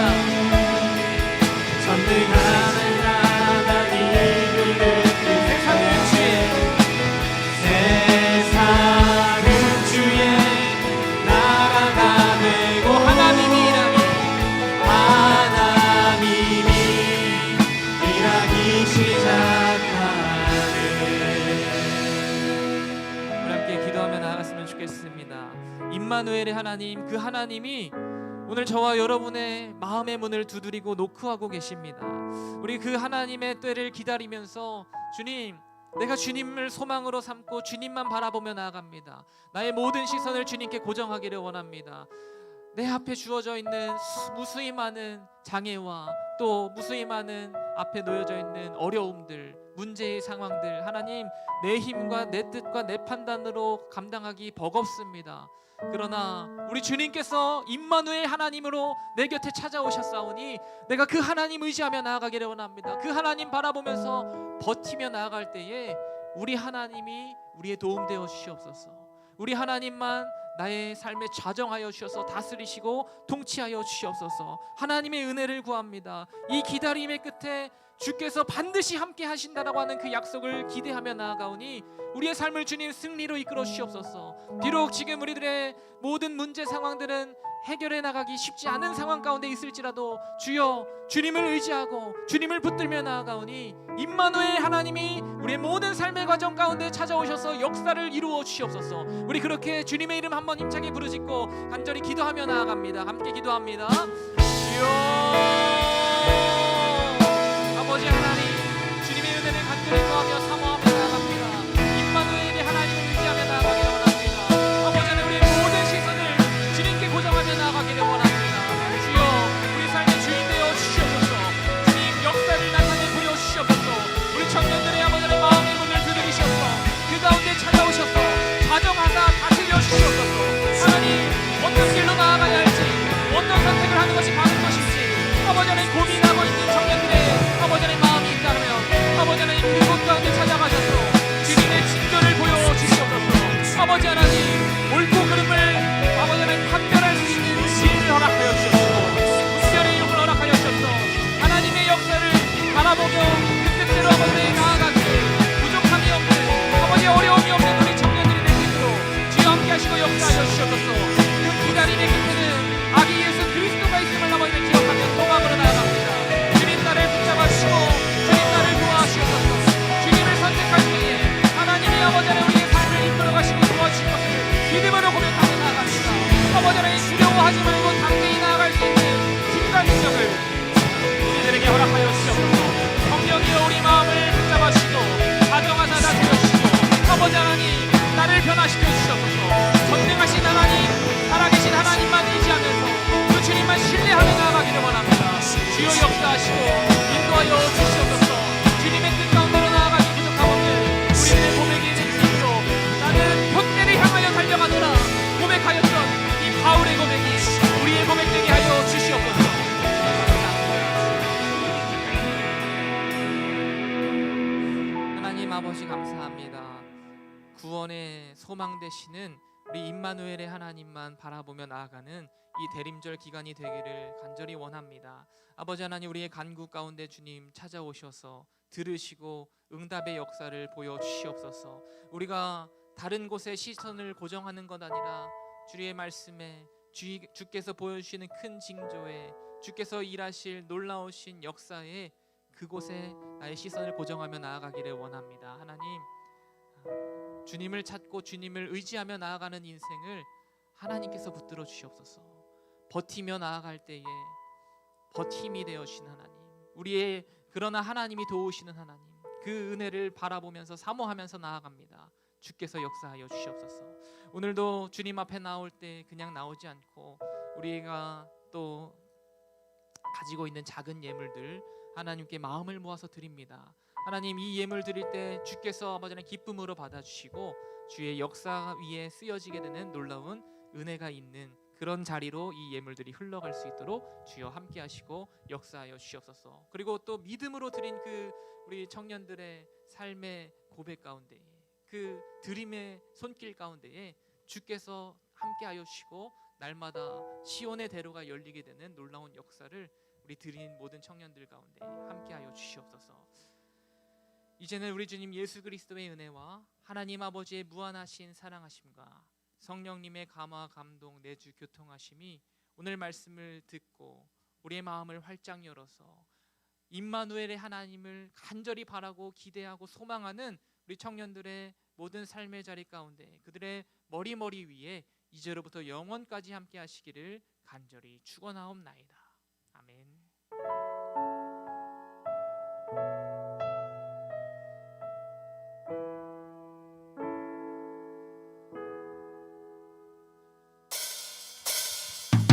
Speaker 1: 전능하신 하나님을 느끼
Speaker 7: 세상은 주의
Speaker 1: 세상은 주의 나라가 되고
Speaker 7: 하나님이 일하기
Speaker 1: 하나님이 일하기 시작하네.
Speaker 7: 우리 함께 기도하며 나아갔으면 좋겠습니다. 임마누엘의 하나님 그 하나님이 오늘 저와 여러분의 마음의 문을 두드리고 노크하고 계십니다. 우리 그 하나님의 때를 기다리면서 주님 내가 주님을 소망으로 삼고 주님만 바라보며 나아갑니다. 나의 모든 시선을 주님께 고정하기를 원합니다. 내 앞에 주어져 있는 무수히 많은 장애와 또 무수히 많은 앞에 놓여져 있는 어려움들, 문제의 상황들 하나님 내 힘과 내 뜻과 내 판단으로 감당하기 버겁습니다. 그러나 우리 주님께서 임마누엘 하나님으로 내 곁에 찾아오셨사오니 내가 그 하나님 의지하며 나아가기를 원합니다. 그 하나님 바라보면서 버티며 나아갈 때에 우리 하나님이 우리의 도움 되어 주시옵소서. 우리 하나님만 나의 삶에 좌정하여 주셔서 다스리시고 통치하여 주시옵소서. 하나님의 은혜를 구합니다. 이 기다림의 끝에 주께서 반드시 함께 하신다라고 하는 그 약속을 기대하며 나아가오니 우리의 삶을 주님 승리로 이끌어 주시옵소서. 비록 지금 우리들의 모든 문제 상황들은 해결해 나가기 쉽지 않은 상황 가운데 있을지라도 주여 주님을 의지하고 주님을 붙들며 나아가오니 임마누엘 하나님이 우리의 모든 삶의 과정 가운데 찾아오셔서 역사를 이루어 주시옵소서. 우리 그렇게 주님의 이름 한번 힘차게 부르짖고 간절히 기도하며 나아갑니다. 함께 기도합니다. 주여 아버지 하나님, 주님의 은혜를 간절히 구하며 사모하며 나아갑니다. 임마누엘의 하나님을 의지하며 나아가기를 원합니다. 아버지 하나님, 우리의 모든 시선을 주님께 고정하며 나아가기를 원합니다. 주여 우리 삶의 주인 되어 주시옵소서. 주님 역사를 나타내 보여주시옵소서. 우리 청년들의 아버지 하나님 마음의 문을 두드리셔서 그 가운데 찾아오셔서 자정하사 다스려 주시옵소서. 하나님 어떤 길로 나아가야 할지, 어떤 선택을 하는 것이 바른 것인지 아버지 하나님 고민하고 있는 청년들의 아버지 하나님 마음이 있다면 아버지 하나님 그곳 가운데 찾아가셔서 주님의 진도를 보여주시옵소서. 아버지 하나님 옳고 그름을 아버지 하나님 판별할 수 있는 지혜를 허락하여 주옵소서. 분별의 이름을 허락하여 주옵소서. 하나님의 역사를 바라보며 그 뜻대로 아버지 하나님 나아가기를 부족함이 없는 아버지 어려움이 없는 우리 청년들이 될 수 있도록 주여 함께 하시고 역사하여 주옵소서. 그 기다림의 끝에는 아기 예수 그리스도가 있음을 아버지 하나님 기억하며 소망으로 나아갑니다. 주님 나를 붙잡아주시고 주님 나를 도와주시옵소서. 주님을 선택할 때에 하나님이 아버지 하나님 우리의 삶을 이끌어가시고 도와주실 것을 믿음으로 고백하며 나아갑니다. 아버지 하나님 두려워하지 말고 당당히 나아갈 수 있는 힘과 능력을 우리들에게 허락하여 주시옵소서. 성령이여 우리 마음을 붙잡아주시고 가정하사 다스려주시고 아버지 하나님 나를 변화시켜 주시옵소서. 전능하신 하나님, 살아계신 하나님만 의지하면서 그 주님만 신뢰하며 나아가기를 원합니다. 주여 역사하시고 인도하여 주시옵소서. 주님의 뜻 가운데로 나아가기 부족함없는 우리들의 고백이 될 수 있도록 나는 표대를 향하여 달려가노라 고백하였던 이 바울의 고백이 우리의 고백 되게 하여 주시옵소서. 하나님 아버지 감사합니다. 구원의 소망 되시는 우리 임마누엘의 하나님만 바라보며 나아가는 이 대림절 기간이 되기를 간절히 원합니다. 아버지 하나님 우리의 간구 가운데 주님 찾아오셔서 들으시고 응답의 역사를 보여주시옵소서. 우리가 다른 곳에 시선을 고정하는 것 아니라 주의 말씀에 주께서 보여주시는 큰 징조에 주께서 일하실 놀라우신 역사에 그곳에 나의 시선을 고정하며 나아가기를 원합니다. 하나님 주님을 찾고 주님을 의지하며 나아가는 인생을 하나님께서 붙들어 주시옵소서. 버티며 나아갈 때에 버팀이 되어주신 하나님, 우리의 그러나 하나님이 도우시는 하나님, 그 은혜를 바라보면서 사모하면서 나아갑니다. 주께서 역사하여 주시옵소서. 오늘도 주님 앞에 나올 때 그냥 나오지 않고 우리가 또 가지고 있는 작은 예물들 하나님께 마음을 모아서 드립니다. 하나님 이 예물 드릴 때 주께서 아버지 하나님 기쁨으로 받아주시고 주의 역사 위에 쓰여지게 되는 놀라운 은혜가 있는 그런 자리로 이 예물들이 흘러갈 수 있도록 주여 함께 하시고 역사하여 주시옵소서. 그리고 또 믿음으로 드린 그 우리 청년들의 삶의 고백 가운데 그 드림의 손길 가운데에 주께서 함께 하여 주시고 날마다 시온의 대로가 열리게 되는 놀라운 역사를 우리 드린 모든 청년들 가운데 함께 하여 주시옵소서. 이제는 우리 주님 예수 그리스도의 은혜와 하나님 아버지의 무한하신 사랑하심과 성령님의 감화 감동 내주 교통하심이 오늘 말씀을 듣고 우리의 마음을 활짝 열어서 임마누엘의 하나님을 간절히 바라고 기대하고 소망하는 우리 청년들의 모든 삶의 자리 가운데 그들의 머리 위에 이제로부터 영원까지 함께 하시기를 간절히 축원하옵나이다.